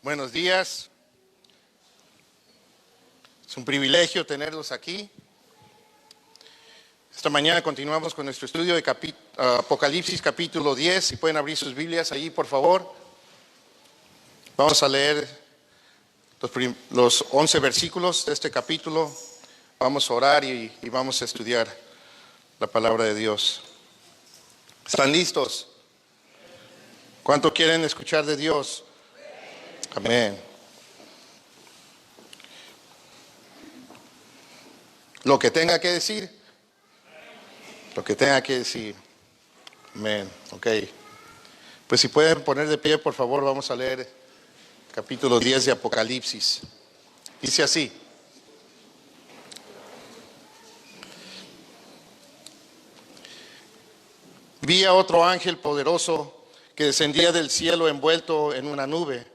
Buenos días. Es un privilegio tenerlos aquí. Esta mañana continuamos con nuestro estudio de Apocalipsis capítulo 10. Si pueden abrir sus Biblias allí, por favor. Vamos a leer los 11 versículos de este capítulo. Vamos a orar y vamos a estudiar la palabra de Dios. ¿Están listos? ¿Cuánto quieren escuchar de Dios? Amén. Lo que tenga que decir. Lo que tenga que decir. Amén. Ok. Pues si pueden poner de pie, por favor, vamos a leer capítulo 10 de Apocalipsis. Dice así. Vi a otro ángel poderoso que descendía del cielo envuelto en una nube.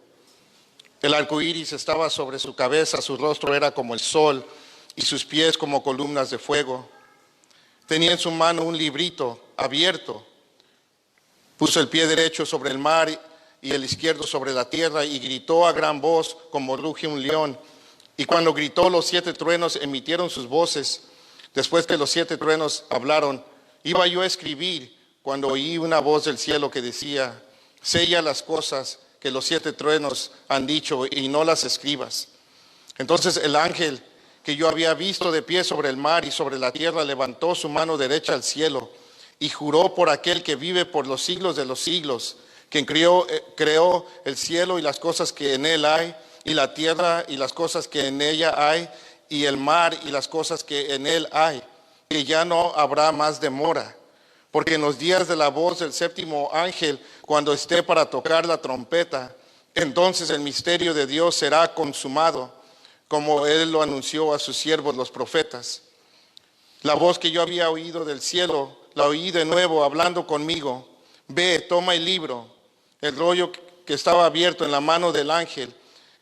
El arco iris estaba sobre su cabeza, su rostro era como el sol y sus pies como columnas de fuego. Tenía en su mano un librito abierto. Puso el pie derecho sobre el mar y el izquierdo sobre la tierra y gritó a gran voz como ruge un león. Y cuando gritó, los 7 truenos emitieron sus voces. Después que los 7 truenos hablaron, iba yo a escribir cuando oí una voz del cielo que decía: sella las cosas que los 7 truenos han dicho y no las escribas. Entonces el ángel que yo había visto de pie sobre el mar y sobre la tierra levantó su mano derecha al cielo y juró por aquel que vive por los siglos de los siglos, quien creó el cielo y las cosas que en él hay, y la tierra y las cosas que en ella hay, y el mar y las cosas que en él hay, que ya no habrá más demora. Porque en los días de la voz del 7º ángel, cuando esté para tocar la trompeta, entonces el misterio de Dios será consumado, como él lo anunció a sus siervos los profetas. La voz que yo había oído del cielo, la oí de nuevo hablando conmigo: ve, toma el libro, el rollo que estaba abierto en la mano del ángel,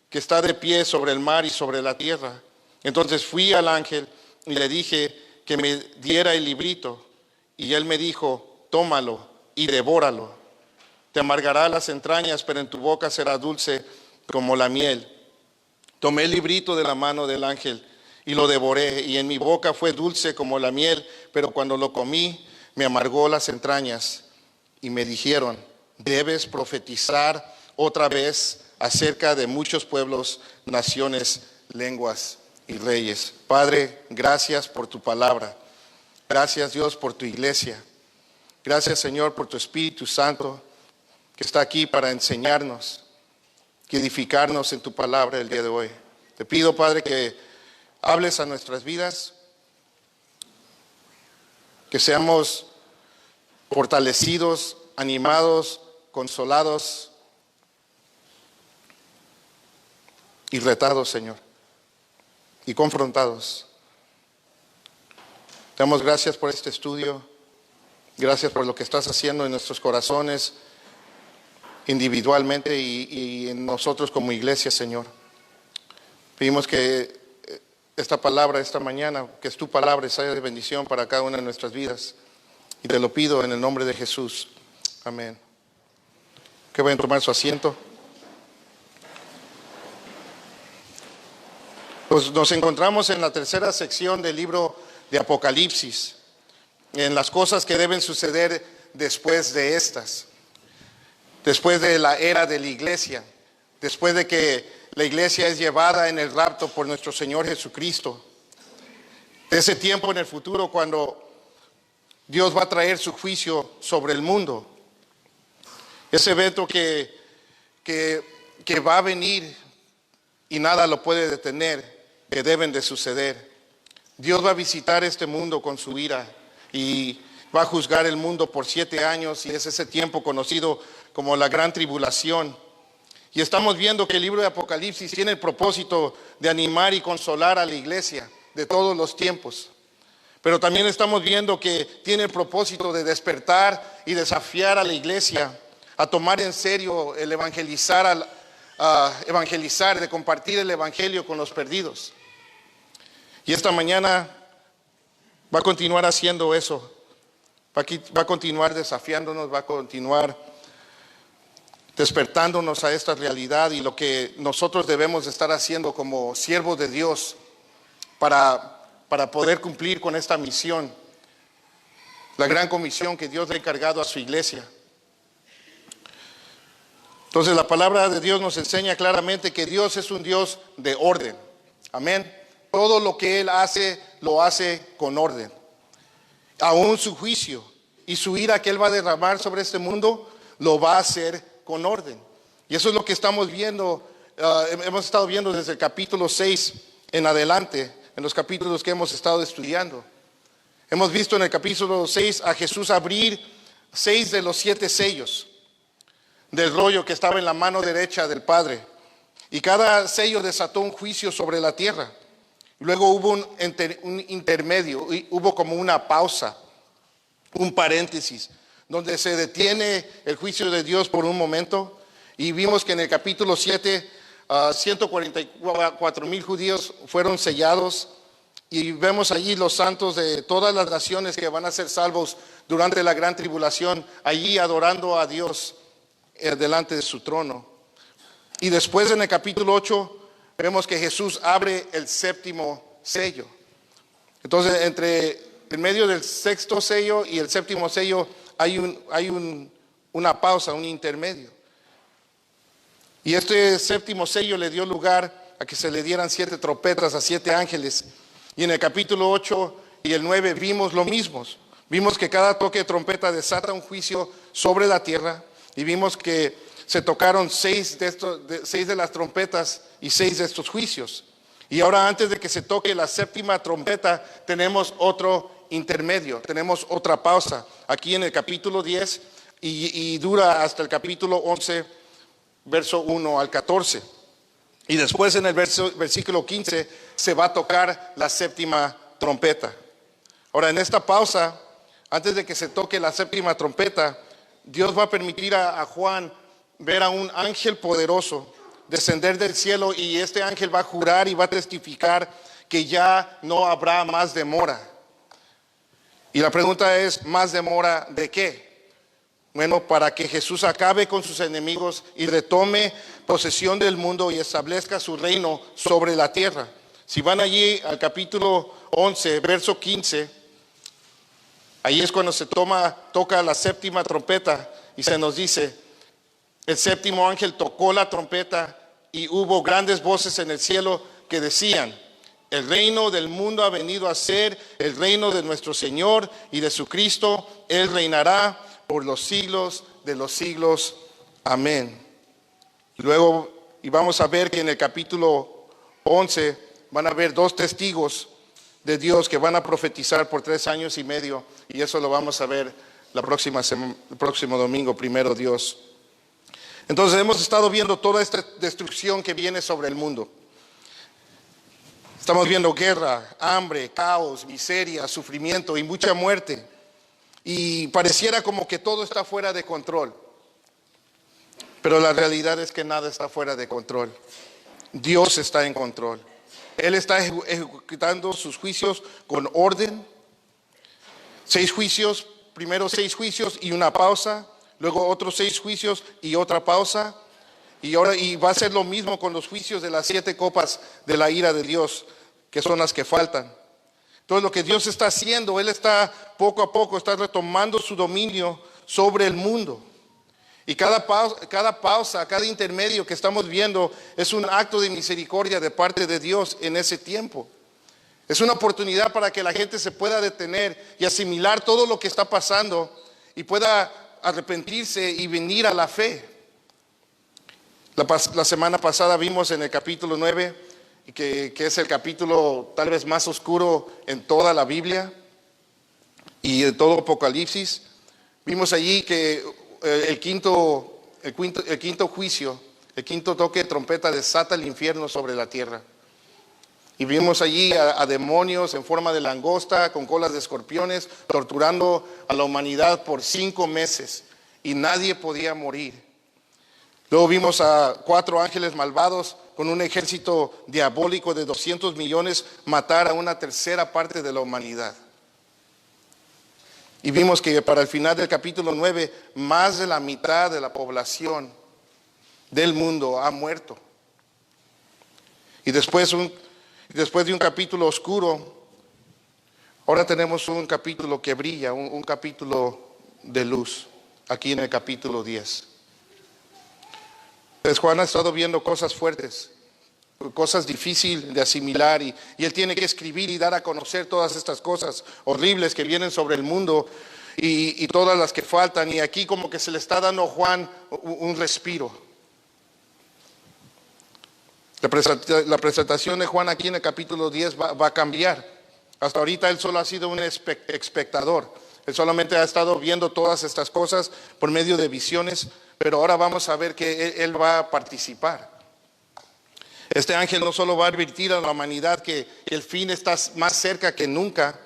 que está de pie sobre el mar y sobre la tierra. Entonces fui al ángel y le dije que me diera el librito. Y él me dijo: tómalo y devóralo. Te amargará las entrañas, pero en tu boca será dulce como la miel. Tomé el librito de la mano del ángel y lo devoré, y en mi boca fue dulce como la miel, pero cuando lo comí me amargó las entrañas. Y me dijeron: debes profetizar otra vez acerca de muchos pueblos, naciones, lenguas y reyes. Padre, gracias por tu palabra. Gracias, Dios, por tu iglesia. Gracias, Señor, por tu Espíritu Santo que está aquí para enseñarnos, que edificarnos en tu palabra el día de hoy. Te pido, Padre, que hables a nuestras vidas, que seamos fortalecidos, animados, consolados y retados, Señor, y confrontados. Te damos gracias por este estudio, gracias por lo que estás haciendo en nuestros corazones individualmente y en nosotros como iglesia, Señor. Pedimos que esta palabra, esta mañana, que es tu palabra, sea de bendición para cada una de nuestras vidas. Y te lo pido en el nombre de Jesús. Amén. Que vayan a tomar su asiento. Pues nos encontramos en la tercera sección del libro de Apocalipsis, en las cosas que deben suceder después de estas, después de la era de la iglesia, después de que la iglesia es llevada en el rapto por nuestro Señor Jesucristo, de ese tiempo en el futuro cuando Dios va a traer su juicio sobre el mundo, ese evento que va a venir y nada lo puede detener, que deben de suceder. Dios va a visitar este mundo con su ira y va a juzgar el mundo por 7 años, y es ese tiempo conocido como la gran tribulación. Y estamos viendo que el libro de Apocalipsis tiene el propósito de animar y consolar a la iglesia de todos los tiempos. Pero también estamos viendo que tiene el propósito de despertar y desafiar a la iglesia a tomar en serio el evangelizar, de compartir el evangelio con los perdidos. Y esta mañana va a continuar haciendo eso, va a continuar desafiándonos, va a continuar despertándonos a esta realidad y lo que nosotros debemos estar haciendo como siervos de Dios para poder cumplir con esta misión, la gran comisión que Dios le ha encargado a su iglesia. Entonces la palabra de Dios nos enseña claramente que Dios es un Dios de orden. Amén. Todo lo que Él hace, lo hace con orden. Aún su juicio y su ira que Él va a derramar sobre este mundo, lo va a hacer con orden. Y eso es lo que estamos viendo, hemos estado viendo desde el capítulo 6 en adelante, en los capítulos que hemos estado estudiando. Hemos visto en el capítulo 6 a Jesús abrir 6 de los 7 sellos del rollo que estaba en la mano derecha del Padre. Y cada sello desató un juicio sobre la tierra. Luego hubo un intermedio, hubo como una pausa, un paréntesis, donde se detiene el juicio de Dios por un momento. Y vimos que en el capítulo 7, 144,000 judíos fueron sellados. Y vemos allí los santos de todas las naciones que van a ser salvos durante la gran tribulación, allí adorando a Dios delante de su trono. Y después en el capítulo 8 vemos que Jesús abre el séptimo sello. Entonces en medio del sexto sello y el séptimo sello hay una pausa, un intermedio. Y este séptimo sello le dio lugar a que se le dieran 7 trompetas a 7 ángeles. Y en el capítulo 8 y el 9 vimos lo mismo. Vimos que cada toque de trompeta desata un juicio sobre la tierra. Y vimos que se tocaron 6 de las trompetas y 6 de estos juicios. Y ahora, antes de que se toque la séptima trompeta, tenemos otro intermedio, tenemos otra pausa. Aquí en el capítulo 10 y dura hasta el capítulo 11, verso 1 al 14. Y después en el versículo 15 se va a tocar la séptima trompeta. Ahora, en esta pausa, antes de que se toque la séptima trompeta, Dios va a permitir a Juan ver a un ángel poderoso descender del cielo, y este ángel va a jurar y va a testificar que ya no habrá más demora. Y la pregunta es, ¿más demora de qué? Bueno, para que Jesús acabe con sus enemigos y retome posesión del mundo y establezca su reino sobre la tierra. Si van allí al capítulo 11, verso 15, ahí es cuando se toca la séptima trompeta y se nos dice: el séptimo ángel tocó la trompeta y hubo grandes voces en el cielo que decían: el reino del mundo ha venido a ser el reino de nuestro Señor y de su Cristo. Él reinará por los siglos de los siglos. Amén. Luego, y vamos a ver que en el capítulo 11 van a haber 2 testigos de Dios que van a profetizar por 3 años y medio, y eso lo vamos a ver el próximo domingo, primero Dios. Entonces hemos estado viendo toda esta destrucción que viene sobre el mundo. Estamos viendo guerra, hambre, caos, miseria, sufrimiento y mucha muerte. Y pareciera como que todo está fuera de control. Pero la realidad es que nada está fuera de control. Dios está en control. Él está ejecutando sus juicios con orden. 6 juicios, primero 6 juicios y una pausa. Luego otros 6 juicios y otra pausa. Y va a ser lo mismo con los juicios de las 7 copas de la ira de Dios, que son las que faltan. Entonces lo que Dios está haciendo, Él está poco a poco, está retomando su dominio sobre el mundo. Y cada pausa, cada intermedio que estamos viendo es un acto de misericordia de parte de Dios en ese tiempo. Es una oportunidad para que la gente se pueda detener y asimilar todo lo que está pasando y pueda arrepentirse y venir a la fe. La semana pasada vimos en el capítulo 9, que es el capítulo tal vez más oscuro en toda la Biblia y en todo Apocalipsis. Vimos allí que el quinto juicio, el quinto toque de trompeta desata el infierno sobre la tierra. Y vimos allí a demonios en forma de langosta, con colas de escorpiones, torturando a la humanidad por 5 meses, y nadie podía morir. Luego vimos a 4 ángeles malvados con un ejército diabólico de 200 millones matar a una tercera parte de la humanidad. Y vimos que para el final del capítulo 9, más de la mitad de la población del mundo ha muerto. Y después de un capítulo oscuro, ahora tenemos un capítulo que brilla, un capítulo de luz, aquí en el capítulo 10. Pues Juan ha estado viendo cosas fuertes, cosas difíciles de asimilar, y él tiene que escribir y dar a conocer todas estas cosas horribles que vienen sobre el mundo y todas las que faltan. Y aquí como que se le está dando a Juan un respiro. La presentación de Juan aquí en el capítulo 10 va a cambiar. Hasta ahorita él solo ha sido un espectador. Él solamente ha estado viendo todas estas cosas por medio de visiones, pero ahora vamos a ver que él va a participar. Este ángel no solo va a advertir a la humanidad que el fin está más cerca que nunca,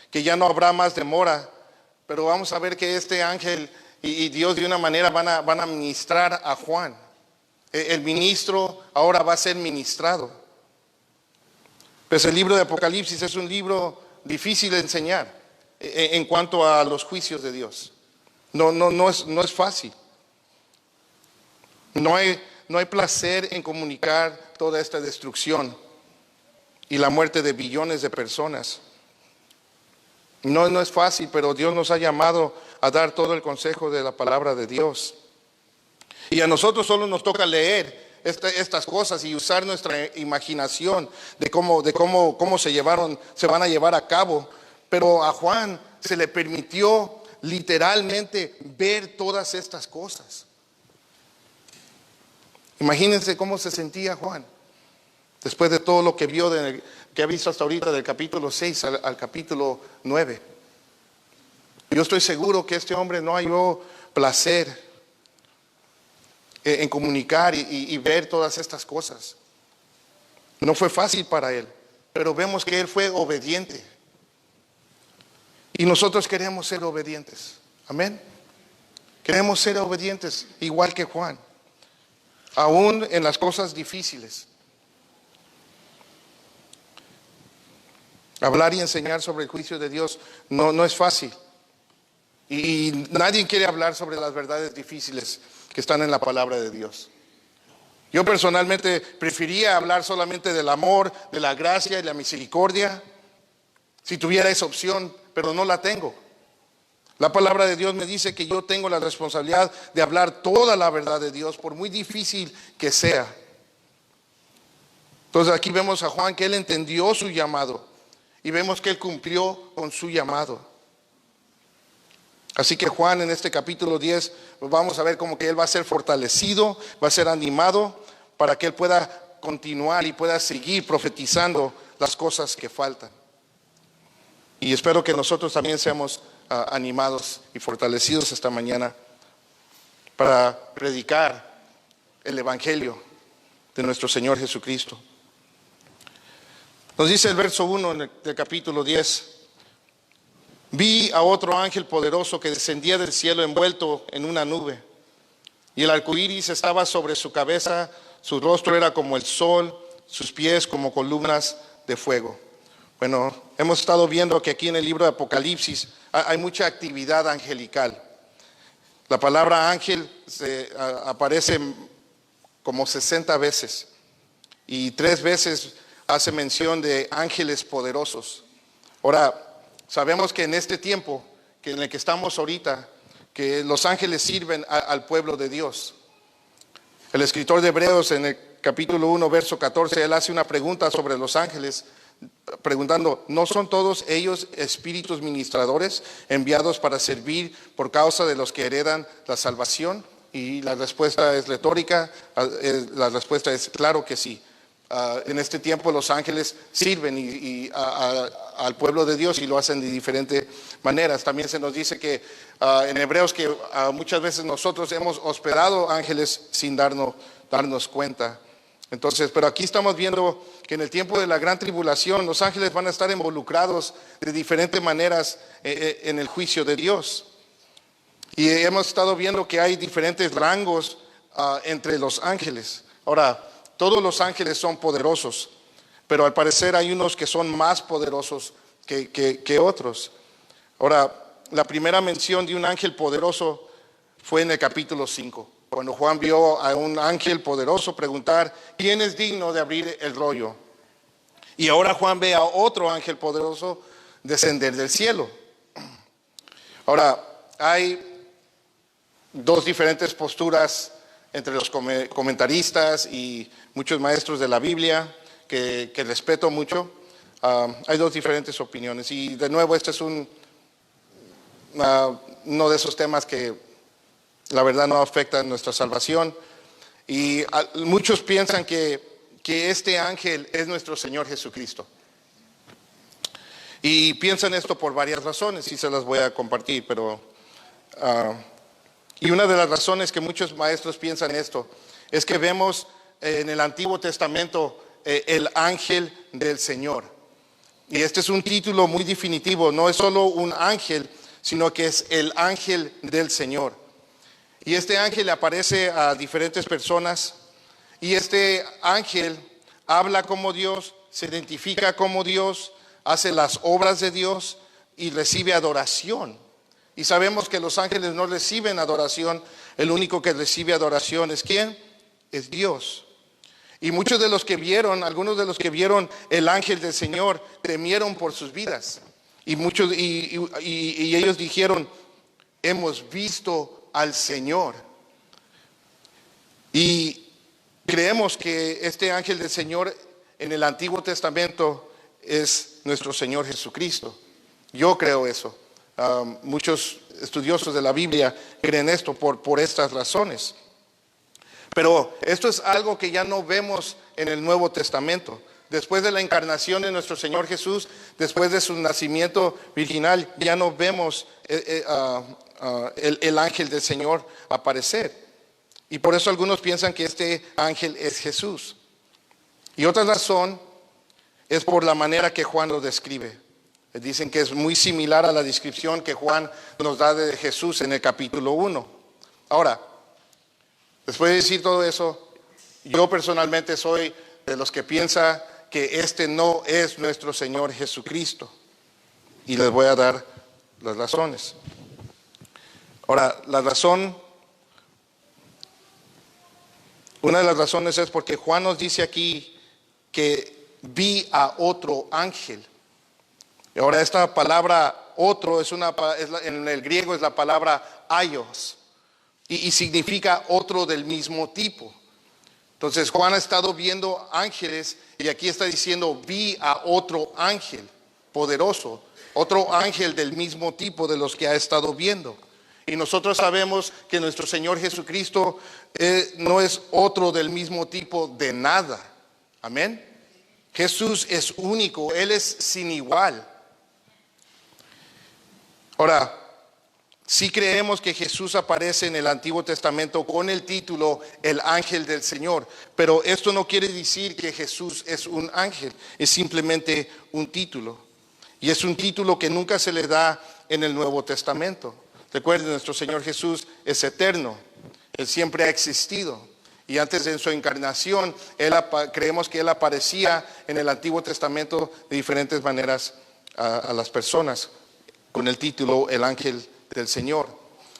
que ya no habrá más demora, pero vamos a ver que este ángel y Dios de una manera van a ministrar a Juan. El ministro ahora va a ser ministrado. Pues el libro de Apocalipsis es un libro difícil de enseñar en cuanto a los juicios de Dios. No es fácil. No hay placer en comunicar toda esta destrucción y la muerte de billones de personas. No es fácil, pero Dios nos ha llamado a dar todo el consejo de la palabra de Dios. Y a nosotros solo nos toca leer estas cosas y usar nuestra imaginación de cómo se van a llevar a cabo. Pero a Juan se le permitió literalmente ver todas estas cosas. Imagínense cómo se sentía Juan después de todo lo que vio, que ha visto hasta ahorita, del capítulo 6 al capítulo 9. Yo estoy seguro que este hombre no halló placer en comunicar y ver todas estas cosas. No fue fácil para él, pero vemos que él fue obediente. Y nosotros queremos ser obedientes. Amén. Queremos ser obedientes igual que Juan, aún en las cosas difíciles. Hablar y enseñar sobre el juicio de Dios no es fácil. Y nadie quiere hablar sobre las verdades difíciles que están en la palabra de Dios. Yo personalmente prefería hablar solamente del amor, de la gracia y la misericordia, si tuviera esa opción, pero no la tengo. La palabra de Dios me dice que yo tengo la responsabilidad de hablar toda la verdad de Dios, por muy difícil que sea. Entonces aquí vemos a Juan que él entendió su llamado y vemos que él cumplió con su llamado. Así que Juan en este capítulo 10 vamos a ver como que él va a ser fortalecido, va a ser animado para que él pueda continuar y pueda seguir profetizando las cosas que faltan. Y espero que nosotros también seamos animados y fortalecidos esta mañana para predicar el evangelio de nuestro Señor Jesucristo. Nos dice el verso 1 del capítulo 10. Vi a otro ángel poderoso que descendía del cielo envuelto en una nube, y el arco iris estaba sobre su cabeza, su rostro era como el sol, sus pies como columnas de fuego. Bueno, hemos estado viendo que aquí en el libro de Apocalipsis hay mucha actividad angelical. La palabra ángel aparece como 60 veces, y 3 veces hace mención de ángeles poderosos. Ahora, sabemos que en este tiempo en el que estamos ahorita, que los ángeles sirven al pueblo de Dios. El escritor de Hebreos en el capítulo 1, verso 14, él hace una pregunta sobre los ángeles, preguntando, ¿no son todos ellos espíritus ministradores enviados para servir por causa de los que heredan la salvación? Y la respuesta es retórica, la respuesta es claro que sí. En este tiempo los ángeles sirven al pueblo de Dios y lo hacen de diferentes maneras. También se nos dice que en Hebreos que muchas veces nosotros hemos hospedado ángeles sin darnos cuenta. Entonces, pero aquí estamos viendo que en el tiempo de la gran tribulación los ángeles van a estar involucrados de diferentes maneras en el juicio de Dios. Y hemos estado viendo que hay diferentes rangos entre los ángeles. Ahora, todos los ángeles son poderosos, pero al parecer hay unos que son más poderosos que otros. Ahora, la primera mención de un ángel poderoso fue en el capítulo 5. cuando Juan vio a un ángel poderoso preguntar, ¿quién es digno de abrir el rollo? Y ahora Juan ve a otro ángel poderoso descender del cielo. Ahora, hay dos diferentes posturas entre los comentaristas y muchos maestros de la Biblia que respeto mucho. Hay dos diferentes opiniones y de nuevo este es uno de esos temas que la verdad no afectan nuestra salvación y muchos piensan que este ángel es nuestro Señor Jesucristo y piensan esto por varias razones y se las voy a compartir, pero y una de las razones que muchos maestros piensan esto es que vemos en el Antiguo Testamento el ángel del Señor. Y este es un título muy definitivo, no es solo un ángel, sino que es el ángel del Señor. Y este ángel le aparece a diferentes personas y este ángel habla como Dios, se identifica como Dios, hace las obras de Dios y recibe adoración. Y sabemos que los ángeles no reciben adoración, el único que recibe adoración es ¿quién? Es Dios. Y muchos de los que vieron, algunos de los que vieron el ángel del Señor, temieron por sus vidas. Y ellos dijeron, hemos visto al Señor. Y creemos que este ángel del Señor en el Antiguo Testamento es nuestro Señor Jesucristo. Yo creo eso. Muchos estudiosos de la Biblia creen esto por estas razones. Pero esto es algo que ya no vemos en el Nuevo Testamento. Después de la encarnación de nuestro Señor Jesús, después de su nacimiento virginal, ya no vemos el ángel del Señor aparecer. Y por eso algunos piensan que este ángel es Jesús. Y otra razón es por la manera que Juan lo describe. Dicen que es muy similar a la descripción que Juan nos da de Jesús en el capítulo 1. Ahora, después de decir todo eso, yo personalmente soy de los que piensa que este no es nuestro Señor Jesucristo. Y les voy a dar las razones. Ahora, una de las razones es porque Juan nos dice aquí que vi a otro ángel. Y ahora esta palabra otro en el griego es la palabra aios y significa otro del mismo tipo. Entonces Juan ha estado viendo ángeles y aquí está diciendo vi a otro ángel poderoso, otro ángel del mismo tipo de los que ha estado viendo. Y nosotros sabemos que nuestro Señor Jesucristo no es otro del mismo tipo de nada. Amén. Jesús es único, Él es sin igual. Ahora, sí creemos que Jesús aparece en el Antiguo Testamento con el título El ángel del Señor, pero esto no quiere decir que Jesús es un ángel, es simplemente un título. Y es un título que nunca se le da en el Nuevo Testamento. Recuerden, nuestro Señor Jesús es eterno, Él siempre ha existido. Y antes de su encarnación, creemos que Él aparecía en el Antiguo Testamento de diferentes maneras a las personas, con el título El ángel del Señor.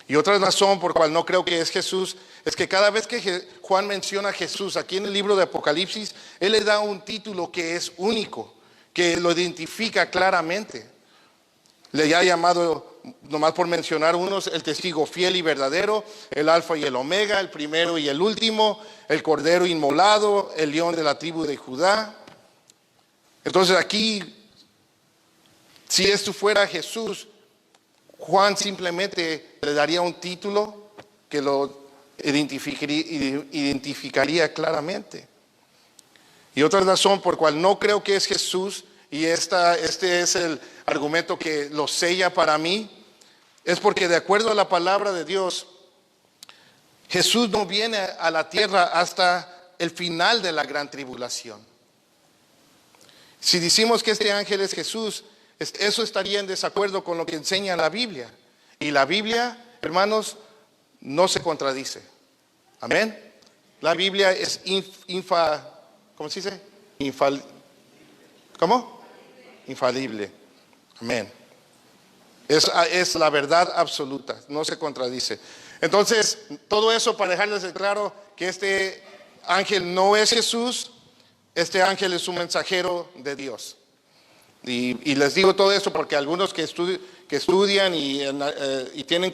Y otra razón por cual no creo que es Jesús es que cada vez que Juan menciona a Jesús aquí en el libro de Apocalipsis, él le da un título que es único, que lo identifica claramente. Le ha llamado, nomás por mencionar unos, el testigo fiel y verdadero, el alfa y el omega, el primero y el último, el cordero inmolado, el león de la tribu de Judá. Entonces aquí, si esto fuera Jesús, Juan simplemente le daría un título que lo identificaría claramente. Y otra razón por cual no creo que es Jesús, y este es el argumento que lo sella para mí, es porque de acuerdo a la palabra de Dios, Jesús no viene a la tierra hasta el final de la gran tribulación. Si decimos que este ángel es Jesús, eso estaría en desacuerdo con lo que enseña la Biblia. Y la Biblia, hermanos, no se contradice. Amén. La Biblia es ¿cómo se dice? ¿Cómo? Infalible. Amén. Es la verdad absoluta, no se contradice. Entonces, todo eso para dejarles en claro que este ángel no es Jesús, este ángel es un mensajero de Dios. Y les digo todo eso porque algunos que estudian y tienen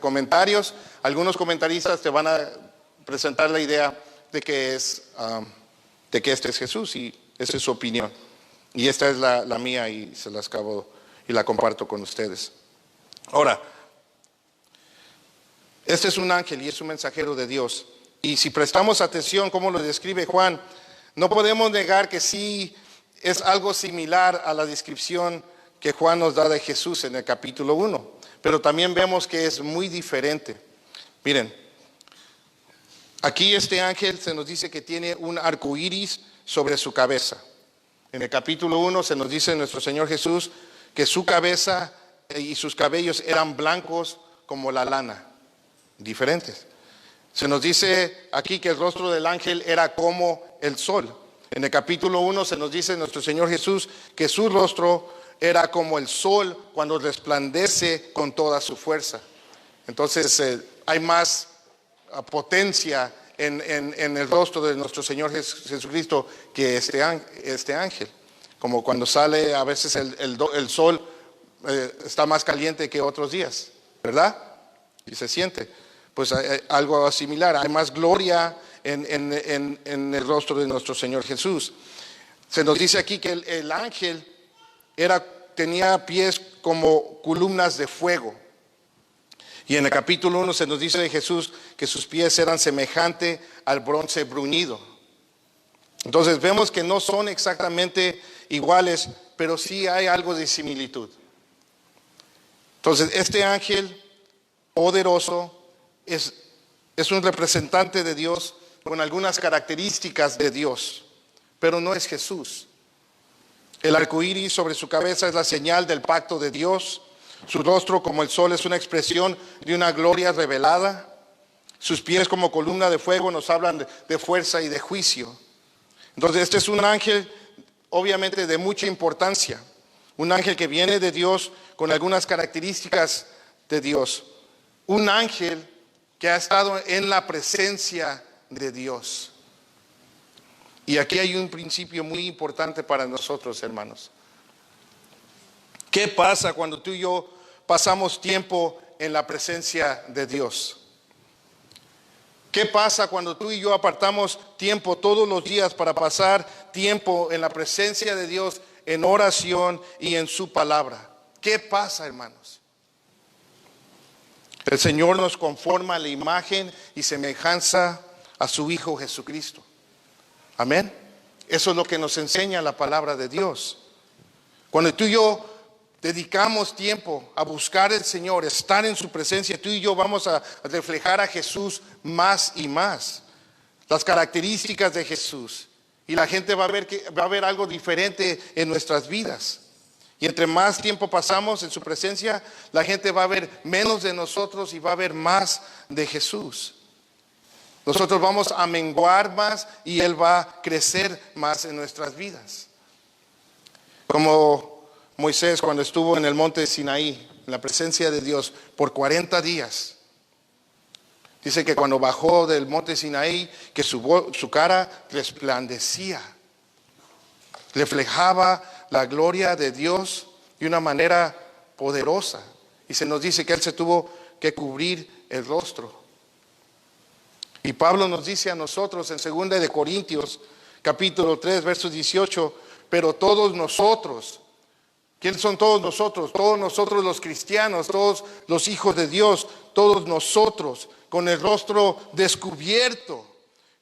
comentarios, algunos comentaristas te van a presentar la idea de que este es Jesús, y esa es su opinión. Y esta es la mía, y se las acabo y la comparto con ustedes. Ahora, este es un ángel y es un mensajero de Dios. Y si prestamos atención cómo lo describe Juan, no podemos negar que sí es algo similar a la descripción que Juan nos da de Jesús en el capítulo 1. Pero también vemos que es muy diferente. Miren, aquí este ángel se nos dice que tiene un arco iris sobre su cabeza. En el capítulo 1 se nos dice nuestro Señor Jesús que su cabeza y sus cabellos eran blancos como la lana, diferentes. Se nos dice aquí que el rostro del ángel era como el sol. En el capítulo 1 se nos dice nuestro Señor Jesús que su rostro era como el sol cuando resplandece con toda su fuerza. Entonces hay más potencia en el rostro de nuestro Señor Jesucristo que este ángel. Como cuando sale a veces el sol está más caliente que otros días, ¿verdad? Y se siente. Pues hay algo similar, hay más gloria en el rostro de nuestro Señor Jesús. Se nos dice aquí que el ángel tenía pies como columnas de fuego. Y en el capítulo 1 se nos dice de Jesús que sus pies eran semejantes al bronce bruñido. Entonces vemos que no son exactamente iguales, pero sí hay algo de similitud. Entonces este ángel poderoso es un representante de Dios con algunas características de Dios, pero no es Jesús. El arco iris sobre su cabeza es la señal del pacto de Dios. Su rostro como el sol es una expresión de una gloria revelada. Sus pies como columna de fuego nos hablan de fuerza y de juicio. Entonces este es un ángel obviamente de mucha importancia, un ángel que viene de Dios con algunas características de Dios, un ángel que ha estado en la presencia de Dios. Y aquí hay un principio muy importante para nosotros, hermanos. ¿Qué pasa cuando tú y yo pasamos tiempo en la presencia de Dios? ¿Qué pasa cuando tú y yo apartamos tiempo todos los días para pasar tiempo en la presencia de Dios, en oración y en su palabra? ¿Qué pasa, hermanos? El Señor nos conforma a la imagen y semejanza a su Hijo Jesucristo. Amén. Eso es lo que nos enseña la palabra de Dios. Cuando tú y yo dedicamos tiempo a buscar al Señor, estar en su presencia, tú y yo vamos a reflejar a Jesús más y más. Las características de Jesús. Y la gente va a ver algo diferente en nuestras vidas. Y entre más tiempo pasamos en su presencia, la gente va a ver menos de nosotros y va a ver más de Jesús. Nosotros vamos a menguar más y Él va a crecer más en nuestras vidas. Como Moisés cuando estuvo en el monte de Sinaí, en la presencia de Dios, por 40 días. Dice que cuando bajó del monte de Sinaí, que su cara resplandecía. Reflejaba la gloria de Dios de una manera poderosa. Y se nos dice que Él se tuvo que cubrir el rostro. Y Pablo nos dice a nosotros en 2 de Corintios, capítulo 3, verso 18, pero todos nosotros, ¿quiénes son todos nosotros? Todos nosotros los cristianos, todos los hijos de Dios, todos nosotros con el rostro descubierto,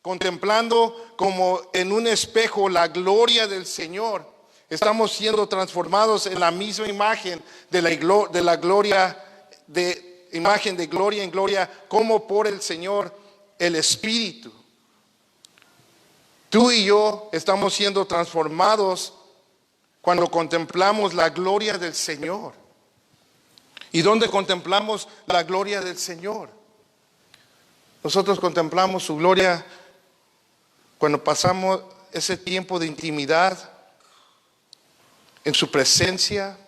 contemplando como en un espejo la gloria del Señor. Estamos siendo transformados en la misma imagen de la gloria, de imagen de gloria en gloria, como por el Señor, el Espíritu. Tú y yo estamos siendo transformados cuando contemplamos la gloria del Señor. ¿Y dónde contemplamos la gloria del Señor? Nosotros contemplamos su gloria cuando pasamos ese tiempo de intimidad en su presencia,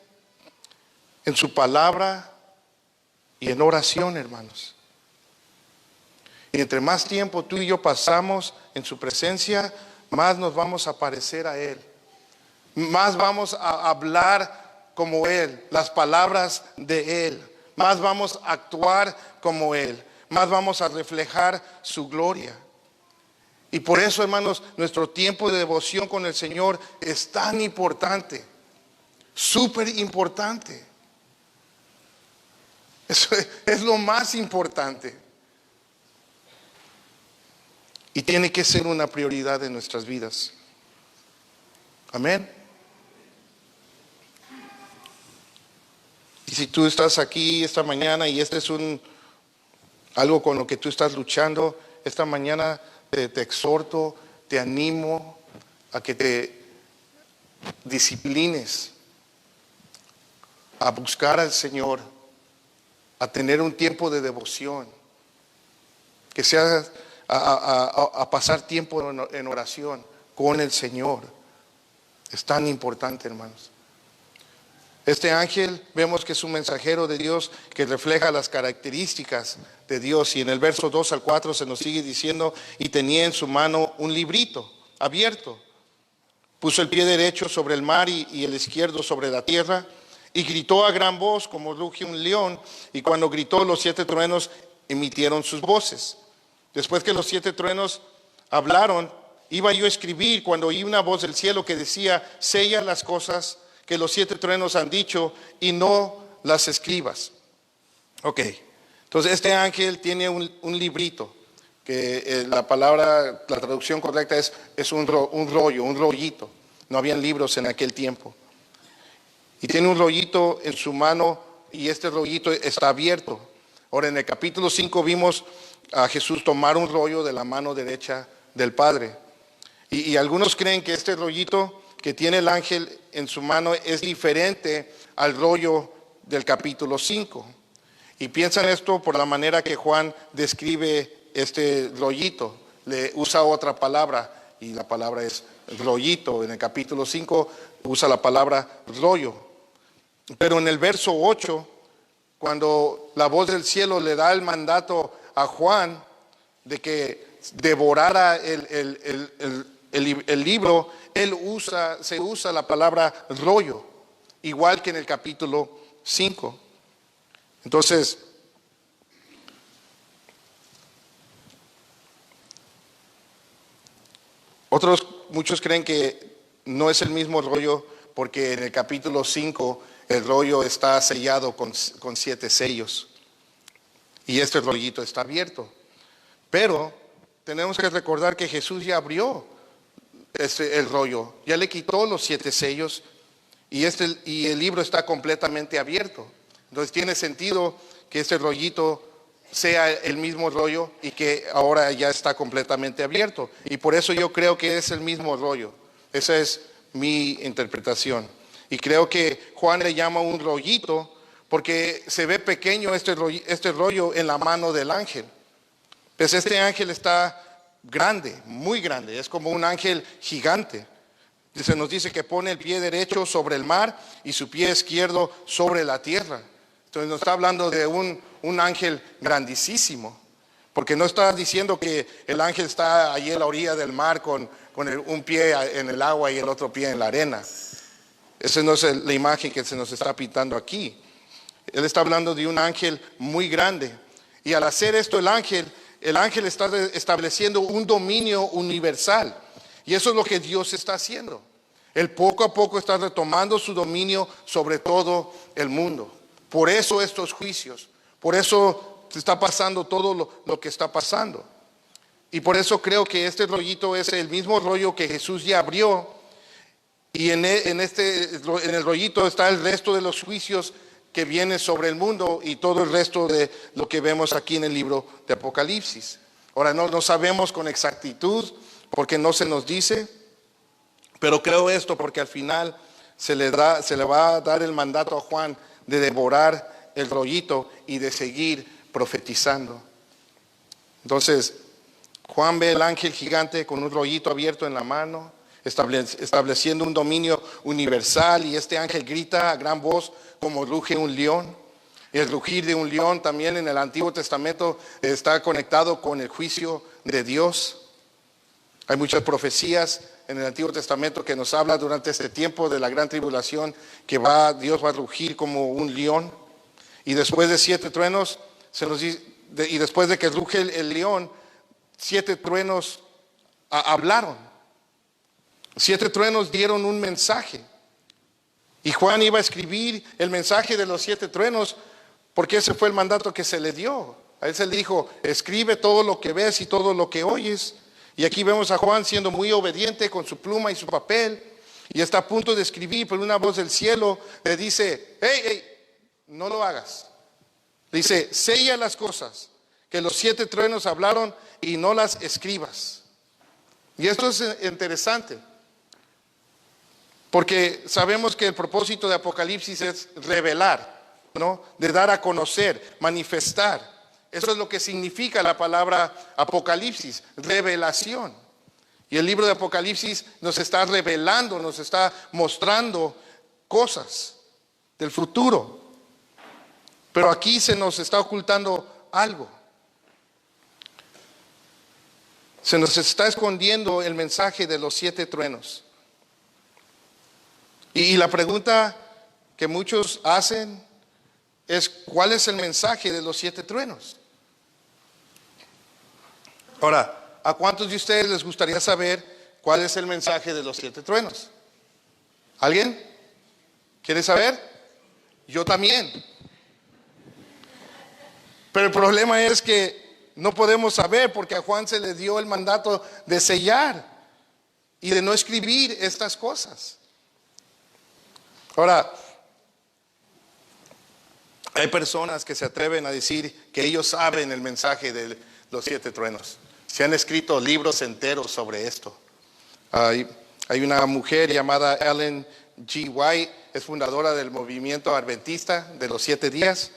en su palabra, y en oración, hermanos. Y entre más tiempo tú y yo pasamos en su presencia, más nos vamos a parecer a Él. Más vamos a hablar como Él, las palabras de Él. Más vamos a actuar como Él. Más vamos a reflejar su gloria. Y por eso, hermanos, nuestro tiempo de devoción con el Señor es tan importante. Súper importante. Eso es lo más importante. Y tiene que ser una prioridad en nuestras vidas. Amén. Y si tú estás aquí esta mañana y este es algo con lo que tú estás luchando, esta mañana te exhorto, te animo a que te disciplines, a buscar al Señor, a tener un tiempo de devoción, que sea a pasar tiempo en oración con el Señor. Es tan importante, hermanos. Este ángel vemos que es un mensajero de Dios que refleja las características de Dios. Y en el verso 2 al 4 se nos sigue diciendo, y tenía en su mano un librito abierto. Puso el pie derecho sobre el mar y el izquierdo sobre la tierra. Y gritó a gran voz como ruge un león. Y cuando gritó, los 7 truenos emitieron sus voces. Después que los 7 truenos hablaron, iba yo a escribir cuando oí una voz del cielo que decía, sella las cosas que los 7 truenos han dicho y no las escribas. Ok, entonces este ángel tiene un librito, que la traducción correcta es un rollo, un rollito. No habían libros en aquel tiempo. Y tiene un rollito en su mano y este rollito está abierto. Ahora en el capítulo 5 vimos a Jesús tomar un rollo de la mano derecha del Padre. Y algunos creen que este rollito que tiene el ángel en su mano es diferente al rollo del capítulo 5. Y piensan esto por la manera que Juan describe este rollito. Le usa otra palabra y la palabra es rollito. En el capítulo 5 usa la palabra rollo. Pero en el verso 8, cuando la voz del cielo le da el mandato a Juan de que devorara el libro, se usa la palabra rollo, igual que en el capítulo 5. Entonces, muchos creen que no es el mismo rollo porque en el capítulo 5 el rollo está sellado con 7 sellos y este rollito está abierto. Pero tenemos que recordar que Jesús ya abrió el rollo, ya le quitó los 7 sellos y el libro está completamente abierto. Entonces tiene sentido que este rollito sea el mismo rollo y que ahora ya está completamente abierto. Y por eso yo creo que es el mismo rollo. Esa es mi interpretación. Y creo que Juan le llama un rollito porque se ve pequeño este rollo en la mano del ángel. Pues este ángel está grande, muy grande, es como un ángel gigante. Se nos dice que pone el pie derecho sobre el mar y su pie izquierdo sobre la tierra. Entonces nos está hablando de un ángel grandísimo, porque no está diciendo que el ángel está allí en la orilla del mar con un pie en el agua y el otro pie en la arena. Esa no es la imagen que se nos está pintando aquí. Él está hablando de un ángel muy grande. Y al hacer esto el ángel está estableciendo un dominio universal. Y eso es lo que Dios está haciendo. Él poco a poco está retomando su dominio sobre todo el mundo. Por eso estos juicios, por eso está pasando todo lo que está pasando. Y por eso creo que este rollito es el mismo rollo que Jesús ya abrió. Y en el rollito está el resto de los juicios que vienen sobre el mundo y todo el resto de lo que vemos aquí en el libro de Apocalipsis. Ahora no sabemos con exactitud porque no se nos dice, pero creo esto porque al final se le va a dar el mandato a Juan de devorar el rollito y de seguir profetizando. Entonces, Juan ve el ángel gigante con un rollito abierto en la mano, estableciendo un dominio universal, y este ángel grita a gran voz como ruge un león. El rugir de un león también en el Antiguo Testamento está conectado con el juicio de Dios. Hay muchas profecías en el Antiguo Testamento que nos habla durante este tiempo de la gran tribulación que Dios va a rugir como un león. Y después de 7 truenos, y después de que ruge el león, 7 truenos hablaron. 7 truenos dieron un mensaje. Y Juan iba a escribir el mensaje de los 7 truenos porque ese fue el mandato que se le dio. A él se le dijo, escribe todo lo que ves y todo lo que oyes. Y aquí vemos a Juan siendo muy obediente con su pluma y su papel. Y está a punto de escribir, pero una voz del cielo le dice, hey, no lo hagas. Dice, sella las cosas que los 7 truenos hablaron y no las escribas. Y esto es interesante. Porque sabemos que el propósito de Apocalipsis es revelar, ¿no? De dar a conocer, manifestar. Eso es lo que significa la palabra Apocalipsis, revelación. Y el libro de Apocalipsis nos está revelando, nos está mostrando cosas del futuro. Pero aquí se nos está ocultando algo. Se nos está escondiendo el mensaje de los 7 truenos. Y la pregunta que muchos hacen es, ¿cuál es el mensaje de los 7 truenos? Ahora, ¿a cuántos de ustedes les gustaría saber cuál es el mensaje de los 7 truenos? ¿Alguien? ¿Quiere saber? Yo también. Pero el problema es que no podemos saber porque a Juan se le dio el mandato de sellar y de no escribir estas cosas. Ahora, hay personas que se atreven a decir que ellos saben el mensaje de los 7 truenos. Se han escrito libros enteros sobre esto. Hay una mujer llamada Ellen G. White, es fundadora del movimiento adventista de los 7 días,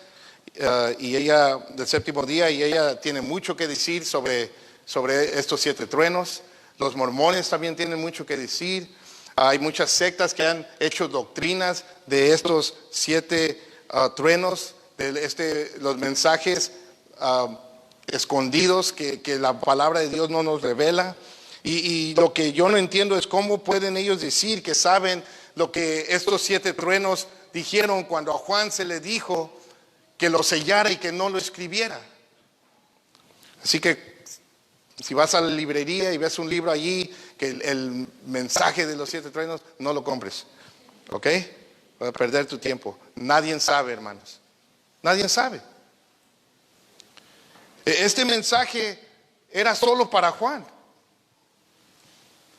y ella, del 7º día, y ella tiene mucho que decir sobre estos 7 truenos. Los mormones también tienen mucho que decir. Hay muchas sectas que han hecho doctrinas de estos 7 truenos, de los mensajes escondidos que la palabra de Dios no nos revela. Y lo que yo no entiendo es cómo pueden ellos decir que saben lo que estos 7 truenos dijeron cuando a Juan se le dijo que lo sellara y que no lo escribiera. Así que si vas a la librería y ves un libro allí, que el mensaje de los 7 truenos, no lo compres. ¿Ok? Vas a perder tu tiempo. Nadie sabe, hermanos. Nadie sabe. Este mensaje era solo para Juan.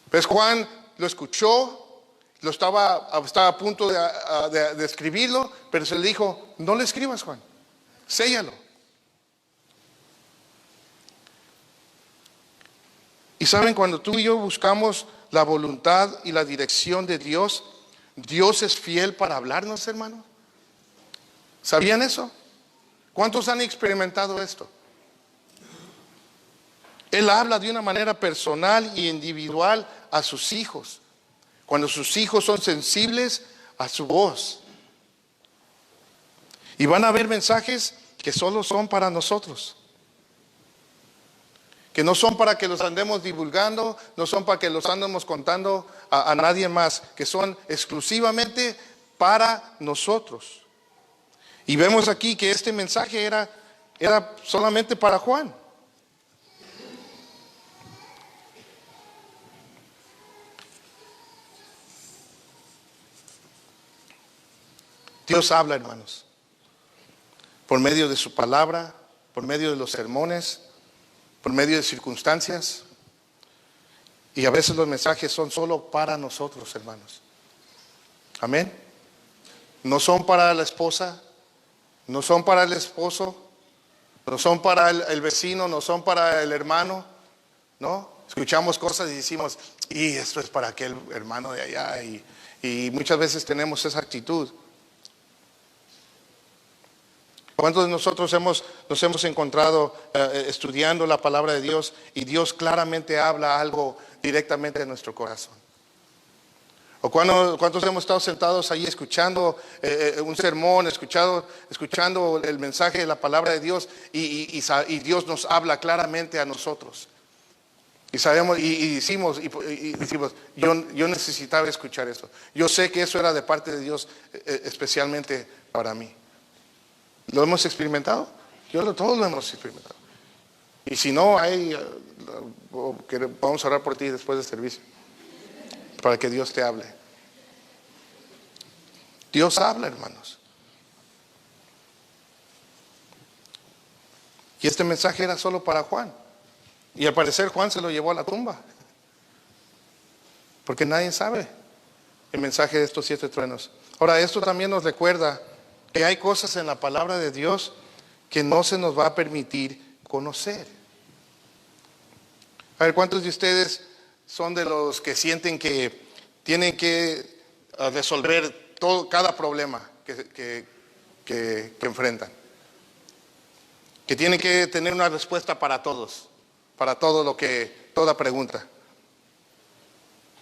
Pues Juan lo escuchó, estaba a punto de escribirlo, pero se le dijo, no le escribas, Juan, séllalo. Y saben, cuando tú y yo buscamos la voluntad y la dirección de Dios, Dios es fiel para hablarnos, hermano. ¿Sabían eso? ¿Cuántos han experimentado esto? Él habla de una manera personal y individual a sus hijos, cuando sus hijos son sensibles a su voz. Y van a haber mensajes que solo son para nosotros, que no son para que los andemos divulgando, no son para que los andemos contando a nadie más, que son exclusivamente para nosotros. Y vemos aquí que este mensaje era solamente para Juan. Dios habla, hermanos, por medio de su palabra, por medio de los sermones, por medio de circunstancias. Y a veces los mensajes son solo para nosotros, hermanos. Amén. No son para la esposa, no son para el esposo, no son para el vecino, no son para el hermano, ¿no? Escuchamos cosas y decimos, y esto es para aquel hermano de allá. Y muchas veces tenemos esa actitud. ¿Cuántos de nosotros nos hemos encontrado estudiando la palabra de Dios y Dios claramente habla algo directamente a nuestro corazón? ¿O cuántos hemos estado sentados ahí escuchando un sermón, escuchando el mensaje de la palabra de Dios y Dios nos habla claramente a nosotros? Y sabemos y decimos, yo necesitaba escuchar eso. Yo sé que eso era de parte de Dios especialmente para mí. ¿Lo hemos experimentado? Todos lo hemos experimentado. Y si no, vamos a orar por ti después del servicio, para que Dios te hable. Dios habla, hermanos. Y este mensaje era solo para Juan. Y al parecer Juan se lo llevó a la tumba, porque nadie sabe el mensaje de estos 7 truenos. Ahora, esto también nos recuerda que hay cosas en la palabra de Dios que no se nos va a permitir conocer. A ver, ¿cuántos de ustedes son de los que sienten que tienen que resolver cada problema que enfrentan? Que tienen que tener una respuesta para todos, para toda pregunta.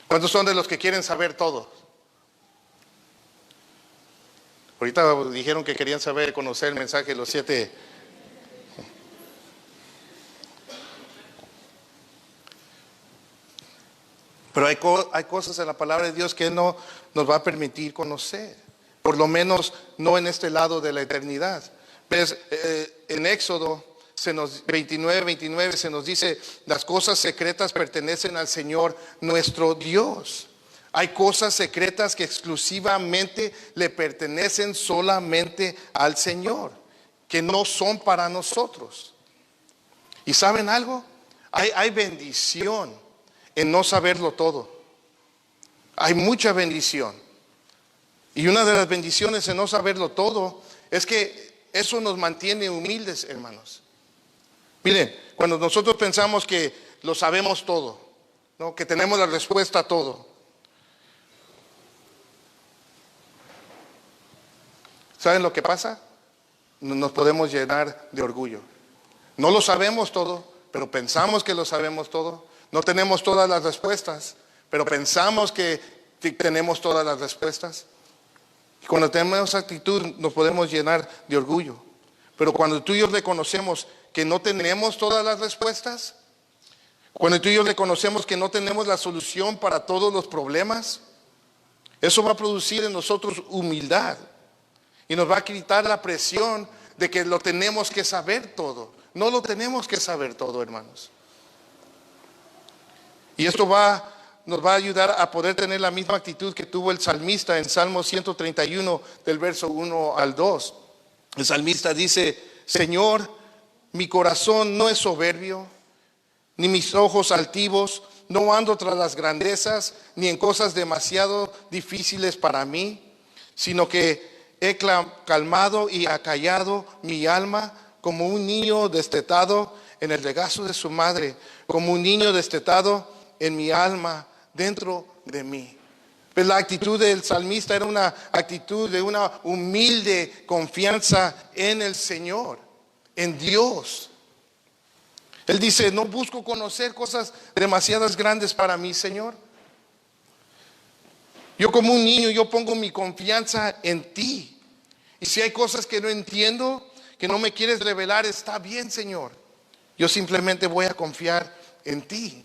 ¿Cuántos son de los que quieren saber todo? Ahorita dijeron que querían conocer el mensaje de los 7. Pero hay cosas en la palabra de Dios que no nos va a permitir conocer, por lo menos no en este lado de la eternidad. ¿Ves? En Éxodo 29 se nos dice: las cosas secretas pertenecen al Señor nuestro Dios. Hay cosas secretas que exclusivamente le pertenecen solamente al Señor, que no son para nosotros. ¿Y saben algo? Hay bendición en no saberlo todo. Hay mucha bendición. Y una de las bendiciones en no saberlo todo es que eso nos mantiene humildes, hermanos. Miren, cuando nosotros pensamos que lo sabemos todo, ¿no?, que tenemos la respuesta a todo, ¿saben lo que pasa? Nos podemos llenar de orgullo. No lo sabemos todo, pero pensamos que lo sabemos todo. No tenemos todas las respuestas, pero pensamos que tenemos todas las respuestas. Y cuando tenemos esa actitud nos podemos llenar de orgullo. Pero cuando tú y yo reconocemos que no tenemos todas las respuestas, cuando tú y yo reconocemos que no tenemos la solución para todos los problemas, eso va a producir en nosotros humildad y nos va a quitar la presión de que lo tenemos que saber todo. No lo tenemos que saber todo, hermanos. Y esto nos va a ayudar a poder tener la misma actitud que tuvo el salmista en Salmo 131 del verso 1 al 2. El salmista dice: Señor, mi corazón no es soberbio, ni mis ojos altivos, no ando tras las grandezas, ni en cosas demasiado difíciles para mí, sino que he calmado y acallado mi alma como un niño destetado en el regazo de su madre, como un niño destetado en mi alma dentro de mí. Pues la actitud del salmista era una actitud de una humilde confianza en el Señor, en Dios. Él dice: no busco conocer cosas demasiadas grandes para mí, Señor. Yo, como un niño, yo pongo mi confianza en ti. Y si hay cosas que no entiendo, que no me quieres revelar, está bien, Señor. Yo simplemente voy a confiar en ti.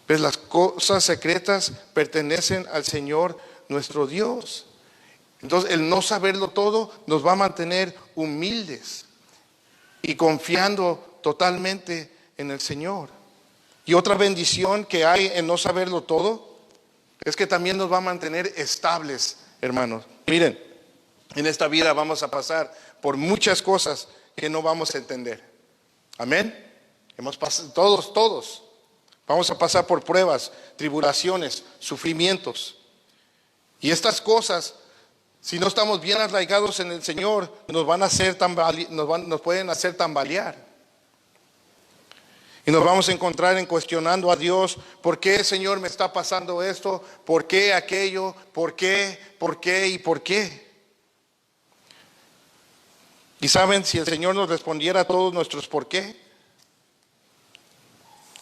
Pues las cosas secretas pertenecen al Señor nuestro Dios. Entonces, el no saberlo todo nos va a mantener humildes y confiando totalmente en el Señor. Y otra bendición que hay en no saberlo todo es que también nos va a mantener estables, hermanos. Miren, en esta vida vamos a pasar por muchas cosas que no vamos a entender. Amén. Hemos pasado, todos. Vamos a pasar por pruebas, tribulaciones, sufrimientos. Y estas cosas, si no estamos bien arraigados en el Señor, nos pueden hacer tambalear. Y nos vamos a encontrar en cuestionando a Dios: ¿por qué, Señor, me está pasando esto? ¿Por qué aquello? ¿Por qué? ¿Por qué? ¿Y por qué? Y saben, si el Señor nos respondiera a todos nuestros por qué,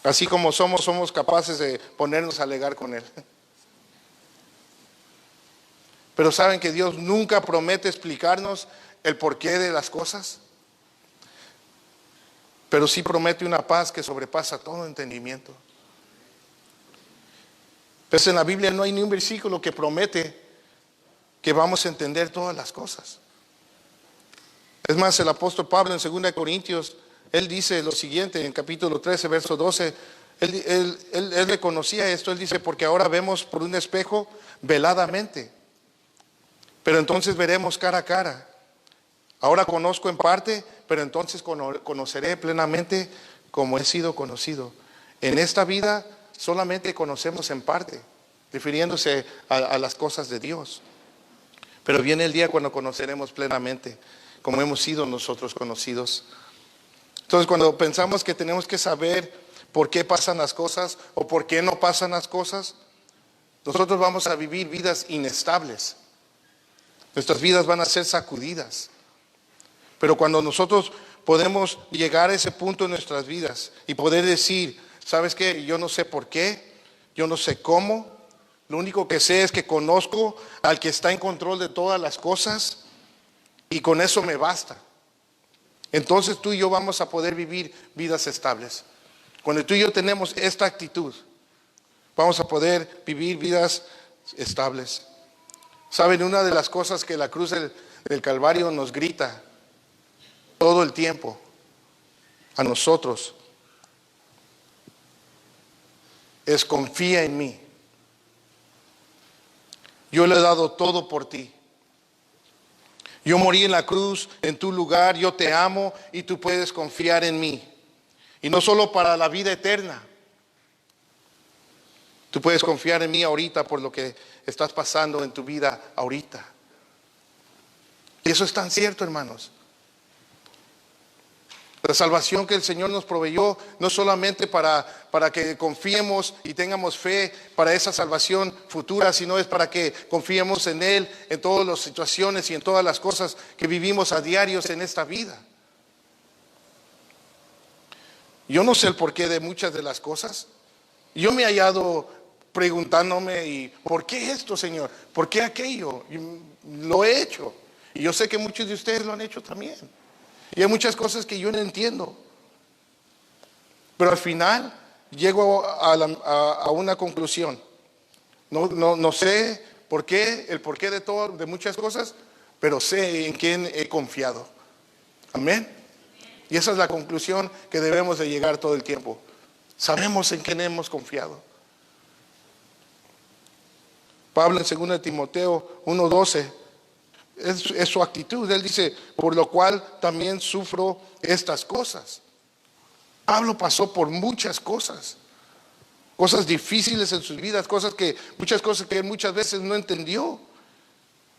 así como somos capaces de ponernos a alegar con Él. Pero ¿saben que Dios nunca promete explicarnos el porqué de las cosas? Pero sí promete una paz que sobrepasa todo entendimiento. Pues en la Biblia no hay ni un versículo que promete que vamos a entender todas las cosas. Es más, el apóstol Pablo en 2 Corintios, él dice lo siguiente en capítulo 13, verso 12. Él reconocía esto. Él dice: porque ahora vemos por un espejo veladamente, pero entonces veremos cara a cara. Ahora conozco en parte, pero entonces conoceré plenamente como he sido conocido. En esta vida solamente conocemos en parte, refiriéndose a las cosas de Dios. Pero viene el día cuando conoceremos plenamente como hemos sido nosotros conocidos. Entonces, cuando pensamos que tenemos que saber por qué pasan las cosas o por qué no pasan las cosas, nosotros vamos a vivir vidas inestables. Nuestras vidas van a ser sacudidas. Pero cuando nosotros podemos llegar a ese punto en nuestras vidas y poder decir: ¿sabes qué? Yo no sé por qué, yo no sé cómo, lo único que sé es que conozco al que está en control de todas las cosas y con eso me basta. Entonces tú y yo vamos a poder vivir vidas estables. Cuando tú y yo tenemos esta actitud, vamos a poder vivir vidas estables. ¿Saben? Una de las cosas que la cruz del Calvario nos grita todo el tiempo a nosotros es: confía en mí. Yo le he dado todo por ti. Yo morí en la cruz en tu lugar. Yo te amo y tú puedes confiar en mí. Y no solo para la vida eterna. Tú puedes confiar en mí ahorita por lo que estás pasando en tu vida ahorita. Y eso es tan cierto, hermanos. La salvación que el Señor nos proveyó no solamente para que confiemos y tengamos fe para esa salvación futura, sino es para que confiemos en Él en todas las situaciones y en todas las cosas que vivimos a diarios en esta vida. Yo no sé el porqué de muchas de las cosas. Yo me he hallado preguntándome: ¿y por qué esto, Señor? ¿Por qué aquello? Lo he hecho. Y yo sé que muchos de ustedes lo han hecho también. Y hay muchas cosas que yo no entiendo. Pero al final llego a una conclusión. No sé por qué, el porqué de todo, de muchas cosas, pero sé en quién he confiado. Amén. Y esa es la conclusión que debemos de llegar todo el tiempo. Sabemos en quién hemos confiado. Pablo en 2 Timoteo 1:12 es su actitud. Él dice: por lo cual también sufro estas cosas. Pablo pasó por muchas cosas difíciles en sus vidas, muchas cosas que él muchas veces no entendió.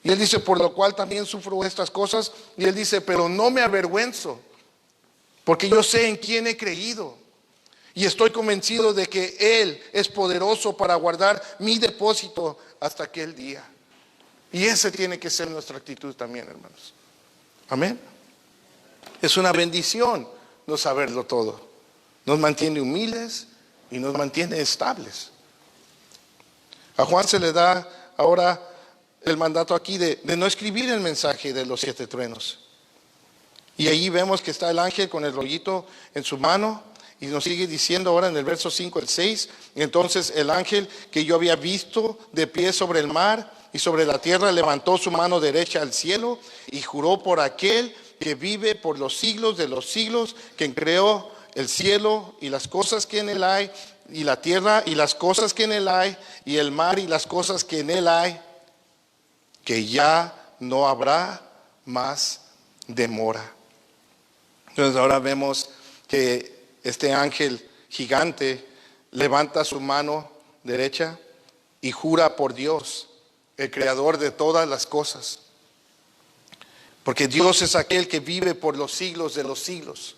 Y él dice: por lo cual también sufro estas cosas. Y él dice: pero no me avergüenzo, porque yo sé en quién he creído. Y estoy convencido de que Él es poderoso para guardar mi depósito hasta aquel día. Y esa tiene que ser nuestra actitud también, hermanos. Amén. Es una bendición no saberlo todo. Nos mantiene humildes y nos mantiene estables. A Juan se le da ahora el mandato aquí de no escribir el mensaje de los 7 truenos. Y ahí vemos que está el ángel con el rollito en su mano. Y nos sigue diciendo ahora en el verso 5 al 6. Entonces el ángel que yo había visto de pie sobre el mar y sobre la tierra levantó su mano derecha al cielo y juró por aquel que vive por los siglos de los siglos, quien creó el cielo y las cosas que en él hay, y la tierra y las cosas que en él hay, y el mar y las cosas que en él hay, que ya no habrá más demora. Entonces ahora vemos que este ángel gigante levanta su mano derecha y jura por Dios, el creador de todas las cosas. Porque Dios es aquel que vive por los siglos de los siglos.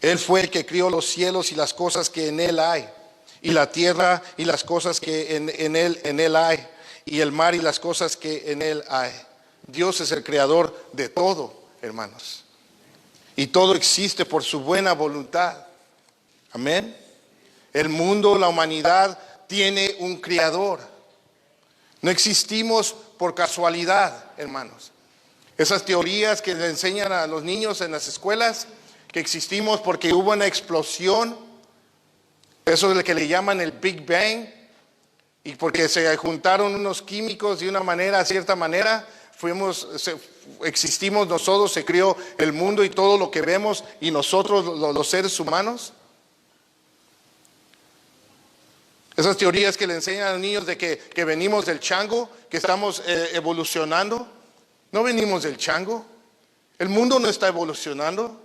Él fue el que crió los cielos y las cosas que en él hay, y la tierra y las cosas que en él hay, y el mar y las cosas que en él hay. Dios es el creador de todo, hermanos. Y todo existe por su buena voluntad. Amén. El mundo, la humanidad, tiene un creador. No existimos por casualidad, hermanos. Esas teorías que le enseñan a los niños en las escuelas, que existimos porque hubo una explosión, eso es lo que le llaman el Big Bang, y porque se juntaron unos químicos de una manera, cierta manera, existimos nosotros, se creó el mundo y todo lo que vemos, y nosotros los seres humanos. Esas teorías que le enseñan a los niños de que venimos del chango, que estamos evolucionando. No venimos del chango. El mundo no está evolucionando.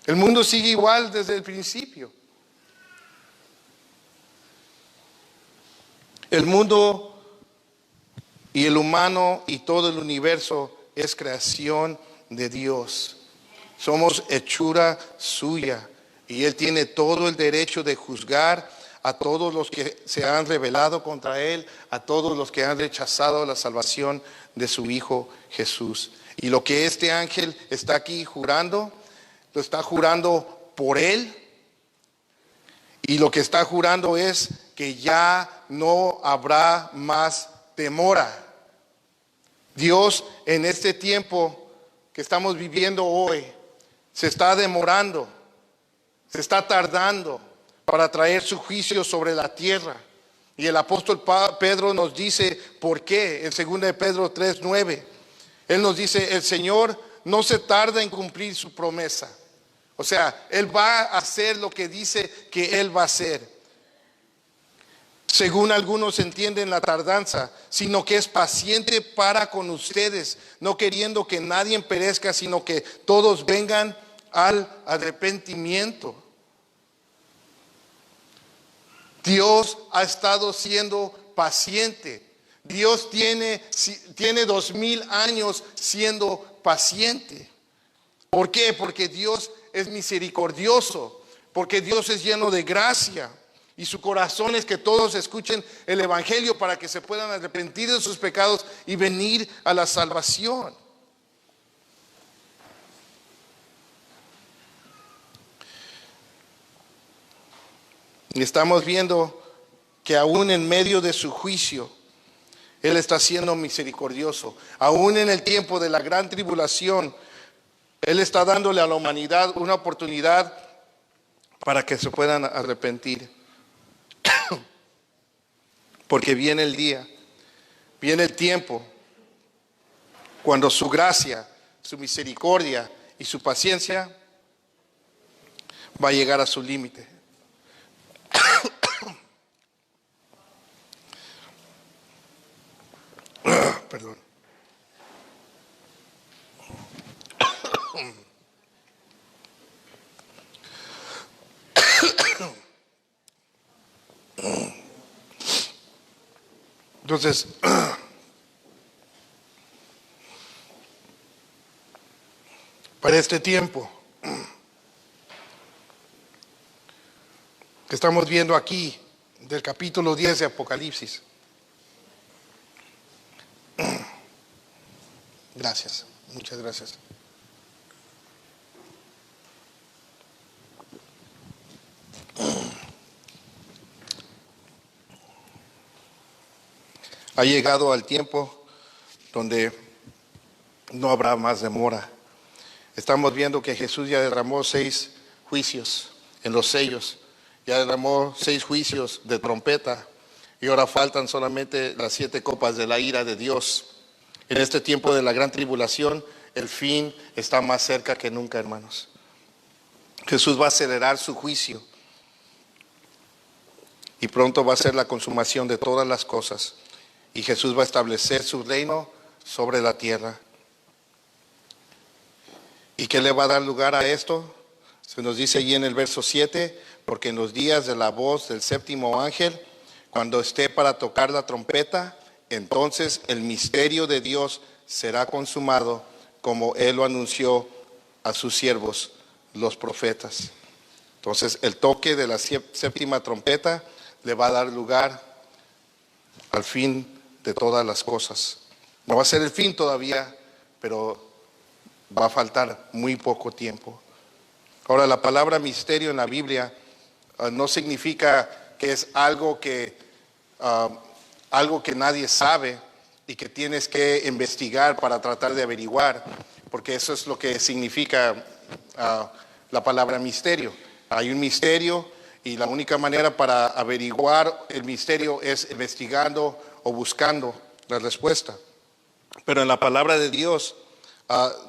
El mundo sigue igual desde el principio. El mundo y el humano y todo el universo es creación de Dios. Somos hechura suya y Él tiene todo el derecho de juzgar a todos los que se han rebelado contra Él, a todos los que han rechazado la salvación de su Hijo Jesús. Y lo que este ángel está aquí jurando, lo está jurando por Él, y lo que está jurando es que ya no habrá más demora. Dios en este tiempo que estamos viviendo hoy se está demorando, se está tardando para traer su juicio sobre la tierra. Y el apóstol Pedro nos dice por qué, en 2 de Pedro 3:9. Él nos dice, el Señor no se tarda en cumplir su promesa. O sea, Él va a hacer lo que dice que Él va a hacer. Según algunos entienden la tardanza, sino que es paciente para con ustedes, no queriendo que nadie perezca, sino que todos vengan al arrepentimiento. Dios ha estado siendo paciente. Dios tiene 2000 años siendo paciente. ¿Por qué? Porque Dios es misericordioso, porque Dios es lleno de gracia. Y su corazón es que todos escuchen el evangelio para que se puedan arrepentir de sus pecados y venir a la salvación. Y estamos viendo que aún en medio de su juicio, Él está siendo misericordioso. Aún en el tiempo de la gran tribulación, Él está dándole a la humanidad una oportunidad para que se puedan arrepentir. Porque viene el día, viene el tiempo, cuando su gracia, su misericordia y su paciencia va a llegar a su límite. Perdón. Entonces, para este tiempo que estamos viendo aquí, del capítulo 10 de Apocalipsis. Gracias, muchas gracias. Ha llegado al tiempo donde no habrá más demora. Estamos viendo que Jesús ya derramó 6 juicios en los sellos, ya derramó 6 juicios de trompeta, y ahora faltan solamente las 7 copas de la ira de Dios. En este tiempo de la gran tribulación, el fin está más cerca que nunca, hermanos. Jesús va a acelerar su juicio y pronto va a ser la consumación de todas las cosas. Y Jesús va a establecer su reino sobre la tierra. ¿Y qué le va a dar lugar a esto? Se nos dice allí en el verso 7, porque en los días de la voz del séptimo ángel, cuando esté para tocar la trompeta, entonces el misterio de Dios será consumado, como Él lo anunció a sus siervos, los profetas. Entonces el toque de la séptima trompeta le va a dar lugar al fin de todas las cosas. No va a ser el fin todavía, pero va a faltar muy poco tiempo. Ahora, la palabra misterio en la Biblia no significa que es algo que nadie sabe, y que tienes que investigar para tratar de averiguar, porque eso es lo que significa la palabra misterio. Hay un misterio y la única manera para averiguar el misterio es investigando o buscando la respuesta. Pero en la palabra de Dios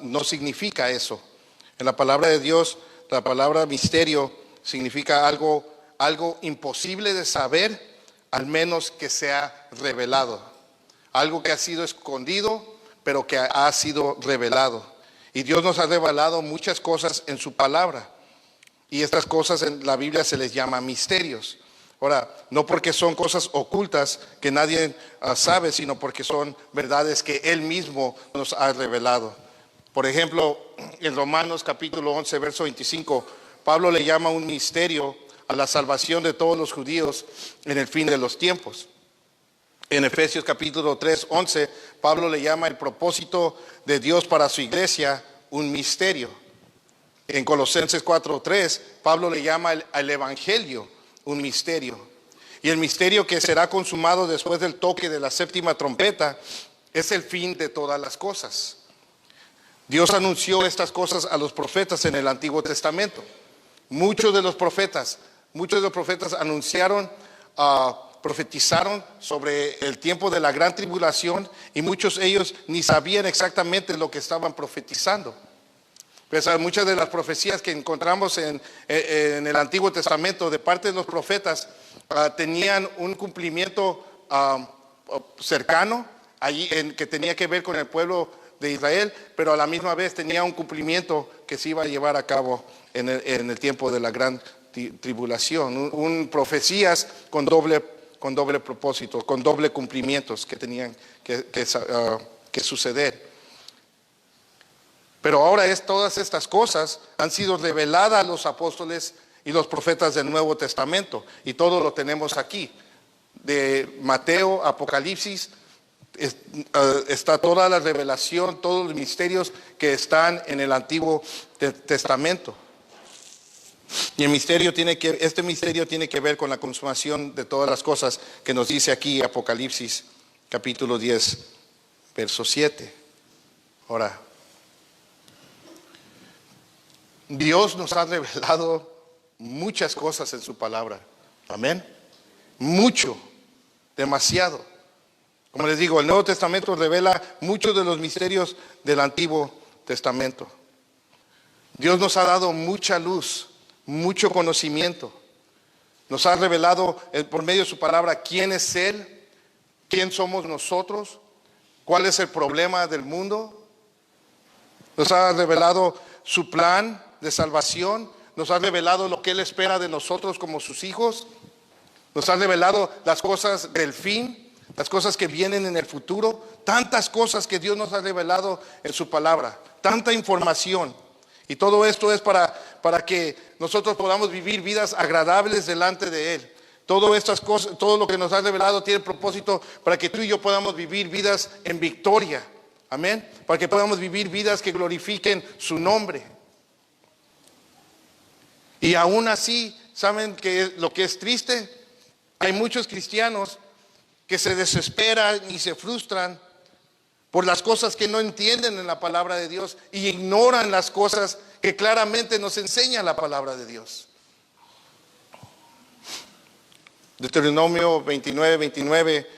no significa eso. En la palabra de Dios, la palabra misterio significa algo imposible de saber, al menos que sea revelado. Algo que ha sido escondido, pero que ha sido revelado. Y Dios nos ha revelado muchas cosas en su palabra. Y estas cosas en la Biblia se les llama misterios. Ahora, no porque son cosas ocultas que nadie sabe, sino porque son verdades que Él mismo nos ha revelado. Por ejemplo, en Romanos capítulo 11, verso 25, Pablo le llama un misterio a la salvación de todos los judíos en el fin de los tiempos. En Efesios capítulo 3, 11, Pablo le llama el propósito de Dios para su iglesia un misterio. En Colosenses 4, 3, Pablo le llama al evangelio un misterio. Y el misterio que será consumado después del toque de la séptima trompeta es el fin de todas las cosas. Dios anunció estas cosas a los profetas en el Antiguo Testamento. Muchos de los profetas anunciaron, profetizaron sobre el tiempo de la gran tribulación, y muchos de ellos ni sabían exactamente lo que estaban profetizando. Pues muchas de las profecías que encontramos en el Antiguo Testamento de parte de los profetas tenían un cumplimiento cercano, que tenía que ver con el pueblo de Israel, pero a la misma vez tenía un cumplimiento que se iba a llevar a cabo en el tiempo de la gran tribulación. Profecías con doble propósito, con doble cumplimientos que tenían que suceder. Pero ahora todas estas cosas han sido reveladas a los apóstoles y los profetas del Nuevo Testamento, y todo lo tenemos aquí. De Mateo, Apocalipsis, está toda la revelación, todos los misterios que están en el Antiguo Testamento. Y este misterio tiene que ver con la consumación de todas las cosas que nos dice aquí Apocalipsis capítulo 10, verso 7. Ahora, Dios nos ha revelado muchas cosas en su palabra. Amén. Mucho, demasiado. Como les digo, el Nuevo Testamento revela muchos de los misterios del Antiguo Testamento. Dios nos ha dado mucha luz, mucho conocimiento. Nos ha revelado por medio de su palabra quién es Él, quién somos nosotros, cuál es el problema del mundo. Nos ha revelado su plan de salvación, nos ha revelado lo que Él espera de nosotros como sus hijos, nos ha revelado las cosas del fin, las cosas que vienen en el futuro, tantas cosas que Dios nos ha revelado en su palabra, tanta información. Y todo esto es para que nosotros podamos vivir vidas agradables delante de Él. Todas estas cosas, todo lo que nos ha revelado tiene propósito para que tú y yo podamos vivir vidas en victoria. Amén. Para que podamos vivir vidas que glorifiquen su nombre. Y aún así, ¿saben lo que es triste? Hay muchos cristianos que se desesperan y se frustran por las cosas que no entienden en la palabra de Dios y ignoran las cosas que claramente nos enseña la palabra de Dios. Deuteronomio 29, 29,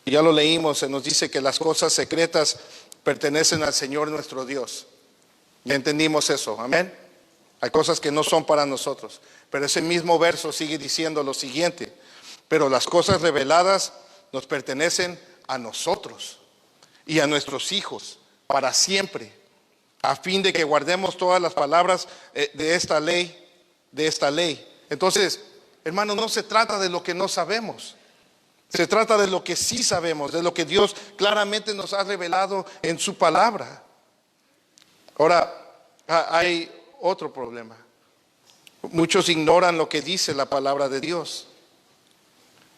ya lo leímos, se nos dice que las cosas secretas pertenecen al Señor nuestro Dios. Ya entendimos eso, amén. Hay cosas que no son para nosotros, pero ese mismo verso sigue diciendo lo siguiente: pero las cosas reveladas nos pertenecen a nosotros y a nuestros hijos para siempre, a fin de que guardemos todas las palabras de esta ley. Entonces, hermanos, no se trata de lo que no sabemos, se trata de lo que sí sabemos, de lo que Dios claramente nos ha revelado en su palabra. Ahora, hay otro problema. Muchos ignoran lo que dice la palabra de Dios.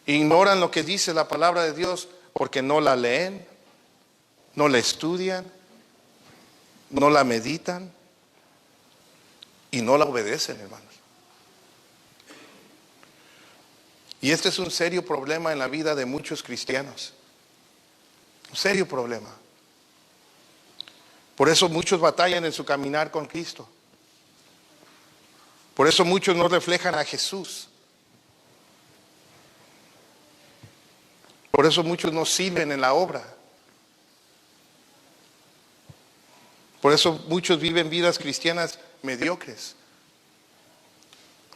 Ignoran lo que dice la palabra de Dios porque no la leen, no la estudian, no la meditan y no la obedecen, hermanos. Y este es un serio problema en la vida de muchos cristianos. Un serio problema. Por eso muchos batallan en su caminar con Cristo. Por eso muchos no reflejan a Jesús. Por eso muchos no sirven en la obra. Por eso muchos viven vidas cristianas mediocres,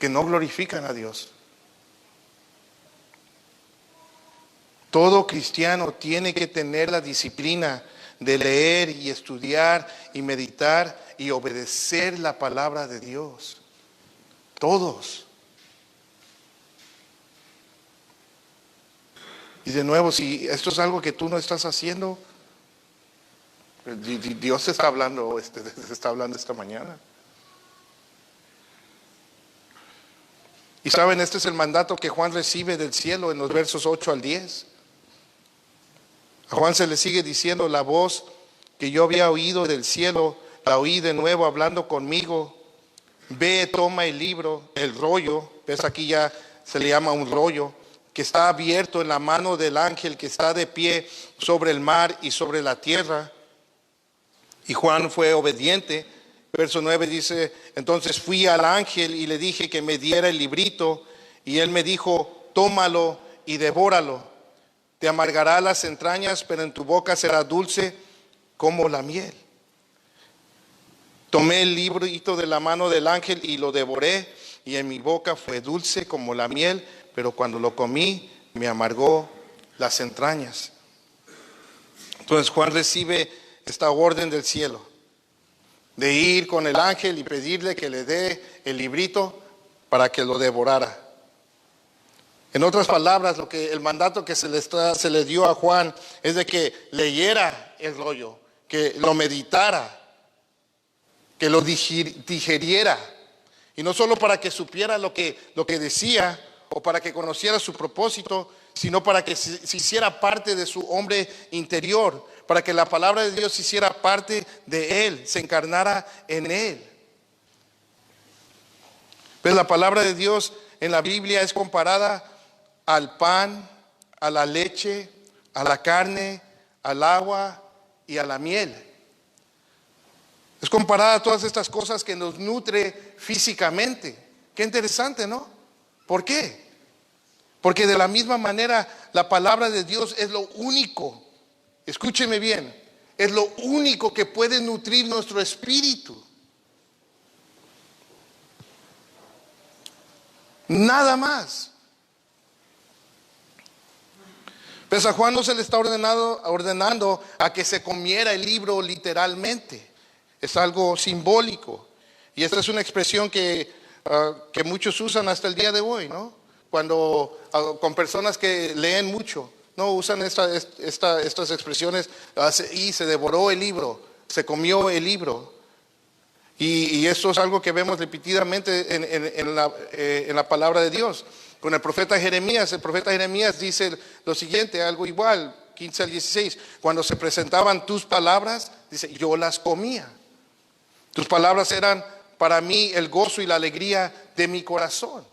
que no glorifican a Dios. Todo cristiano tiene que tener la disciplina de leer y estudiar y meditar y obedecer la palabra de Dios. Todos. Y de nuevo, si esto es algo que tú no estás haciendo, Dios te está hablando, esta mañana. Y saben, este es el mandato que Juan recibe del cielo en los versos 8 al 10. A Juan se le sigue diciendo: la voz que yo había oído del cielo, la oí de nuevo hablando conmigo. Ve, toma el libro, el rollo, ves, aquí ya se le llama un rollo, que está abierto en la mano del ángel que está de pie sobre el mar y sobre la tierra. Y Juan fue obediente. Verso 9 dice: entonces fui al ángel y le dije que me diera el librito, y él me dijo: tómalo y devóralo. Te amargará las entrañas, pero en tu boca será dulce como la miel. Tomé el librito de la mano del ángel y lo devoré, y en mi boca fue dulce como la miel, pero cuando lo comí me amargó las entrañas. Entonces Juan recibe esta orden del cielo de ir con el ángel y pedirle que le dé el librito para que lo devorara. En otras palabras, el mandato que se le dio a Juan es de que leyera el rollo, que lo meditara, que lo digeriera. Y no solo para que supiera lo que decía o para que conociera su propósito, sino para que se hiciera parte de su hombre interior, para que la palabra de Dios se hiciera parte de él, se encarnara en él. Pues la palabra de Dios en la Biblia es comparada al pan, a la leche, a la carne, al agua y a la miel. Es comparada a todas estas cosas que nos nutre físicamente. Qué interesante, ¿no? ¿Por qué? Porque de la misma manera la palabra de Dios es lo único, escúcheme bien, es lo único que puede nutrir nuestro espíritu. Nada más. Pues a Juan no se le está ordenando a que se comiera el libro literalmente. Es algo simbólico. Y esta es una expresión que muchos usan hasta el día de hoy, ¿no? Cuando con personas que leen mucho, no usan estas expresiones, y se devoró el libro, se comió el libro. Y esto es algo que vemos repetidamente en la palabra de Dios. Con el profeta Jeremías dice lo siguiente, algo igual, 15 al 16. Cuando se presentaban tus palabras, dice, yo las comía. Tus palabras eran para mí el gozo y la alegría de mi corazón.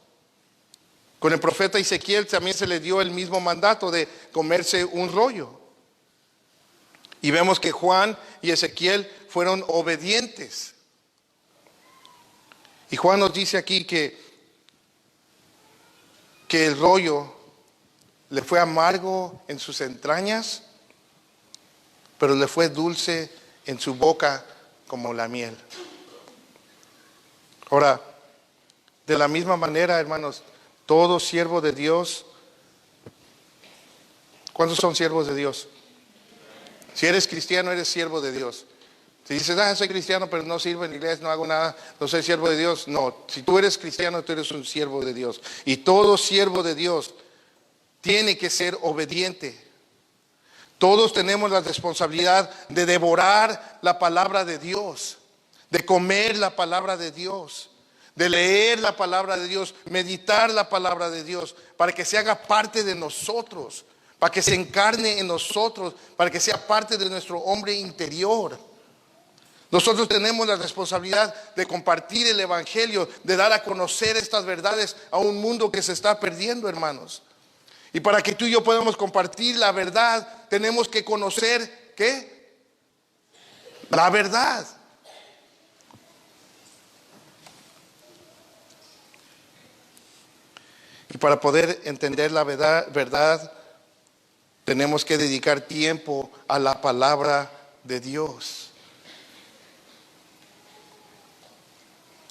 Con el profeta Ezequiel también se le dio el mismo mandato de comerse un rollo. Y vemos que Juan y Ezequiel fueron obedientes. Y Juan nos dice aquí que el rollo le fue amargo en sus entrañas, pero le fue dulce en su boca como la miel. Ahora, de la misma manera, hermanos, todo siervo de Dios, ¿cuántos son siervos de Dios? Si eres cristiano, eres siervo de Dios. Si dices, soy cristiano, pero no sirvo en la iglesia, no hago nada, no soy siervo de Dios. No, si tú eres cristiano, tú eres un siervo de Dios. Y todo siervo de Dios tiene que ser obediente. Todos tenemos la responsabilidad de devorar la palabra de Dios, de comer la palabra de Dios, de leer la palabra de Dios, meditar la palabra de Dios, para que se haga parte de nosotros, para que se encarne en nosotros, para que sea parte de nuestro hombre interior. Nosotros tenemos la responsabilidad de compartir el evangelio, de dar a conocer estas verdades a un mundo que se está perdiendo, hermanos. Y para que tú y yo podamos compartir la verdad, tenemos que conocer, ¿qué? La verdad. Y para poder entender la verdad, tenemos que dedicar tiempo a la palabra de Dios.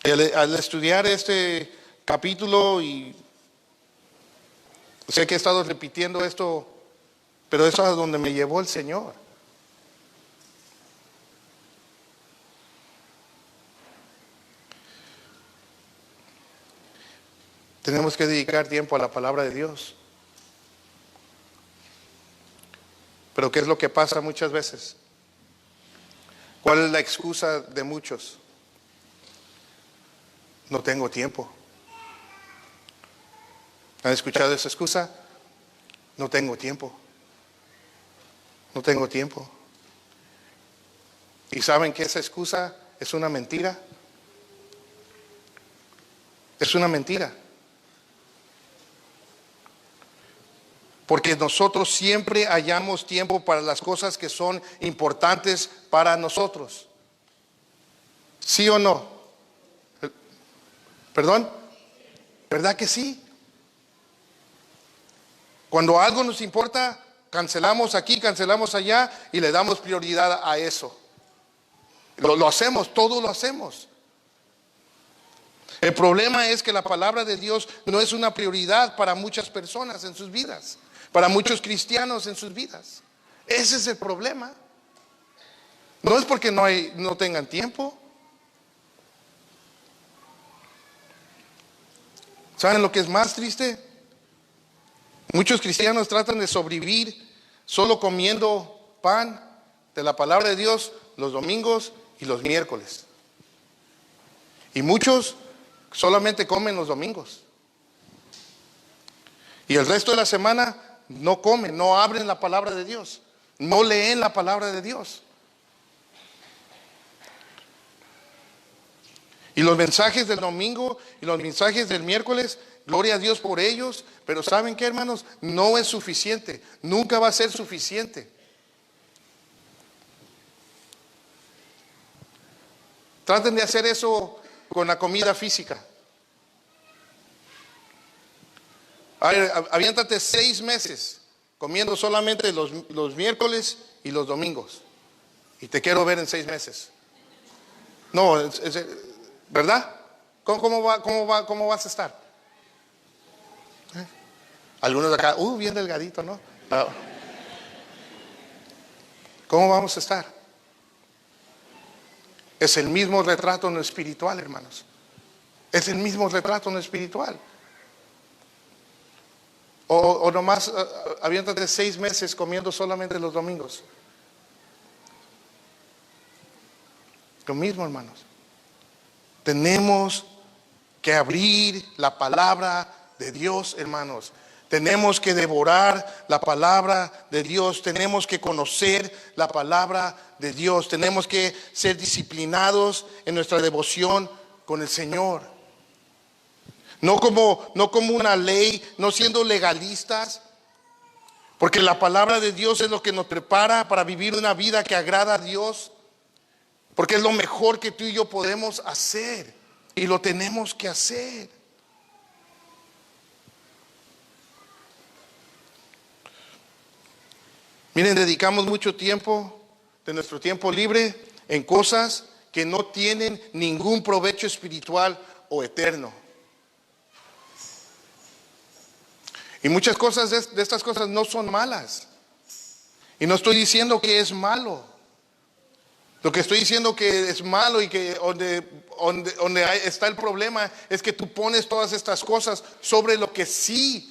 Al estudiar este capítulo, y sé que he estado repitiendo esto, pero eso es a donde me llevó el Señor. Tenemos que dedicar tiempo a la palabra de Dios. Pero ¿qué es lo que pasa muchas veces? ¿Cuál es la excusa de muchos? No tengo tiempo. ¿Han escuchado esa excusa? No tengo tiempo. No tengo tiempo. ¿Y saben que esa excusa es una mentira? Es una mentira. Porque nosotros siempre hallamos tiempo para las cosas que son importantes para nosotros. ¿Sí o no? ¿Perdón? ¿Verdad que sí? Cuando algo nos importa, cancelamos aquí, cancelamos allá y le damos prioridad a eso. Lo hacemos, todo lo hacemos. El problema es que la palabra de Dios no es una prioridad para muchas personas en sus vidas, para muchos cristianos en sus vidas. Ese es el problema. No es porque no tengan tiempo. ¿Saben lo que es más triste? Muchos cristianos tratan de sobrevivir solo comiendo pan de la palabra de Dios los domingos y los miércoles. Y muchos solamente comen los domingos. Y el resto de la semana no comen, no abren la palabra de Dios, no leen la palabra de Dios. Y los mensajes del domingo y los mensajes del miércoles, gloria a Dios por ellos, pero ¿saben qué, hermanos? No es suficiente, nunca va a ser suficiente. Traten de hacer eso con la comida física. A ver, aviéntate 6 meses comiendo solamente los miércoles y los domingos. Y te quiero ver en 6 meses. No, ¿verdad? ¿Cómo vas a estar? Algunos de acá, bien delgadito, ¿no? ¿Cómo vamos a estar? Es el mismo retrato en lo espiritual, hermanos. Es el mismo retrato en lo espiritual. O nomás aviéntate 6 meses comiendo solamente los domingos. Lo mismo, hermanos. Tenemos que abrir la palabra de Dios, hermanos. Tenemos que devorar la palabra de Dios. Tenemos que conocer la palabra de Dios. Tenemos que ser disciplinados en nuestra devoción con el Señor. No como una ley, no siendo legalistas, porque la palabra de Dios es lo que nos prepara para vivir una vida que agrada a Dios, porque es lo mejor que tú y yo podemos hacer y lo tenemos que hacer. Miren, dedicamos mucho tiempo de nuestro tiempo libre en cosas que no tienen ningún provecho espiritual o eterno. Y muchas cosas de estas cosas no son malas. Y no estoy diciendo que es malo. Lo que estoy diciendo que es malo y que donde está el problema es que tú pones todas estas cosas sobre lo que sí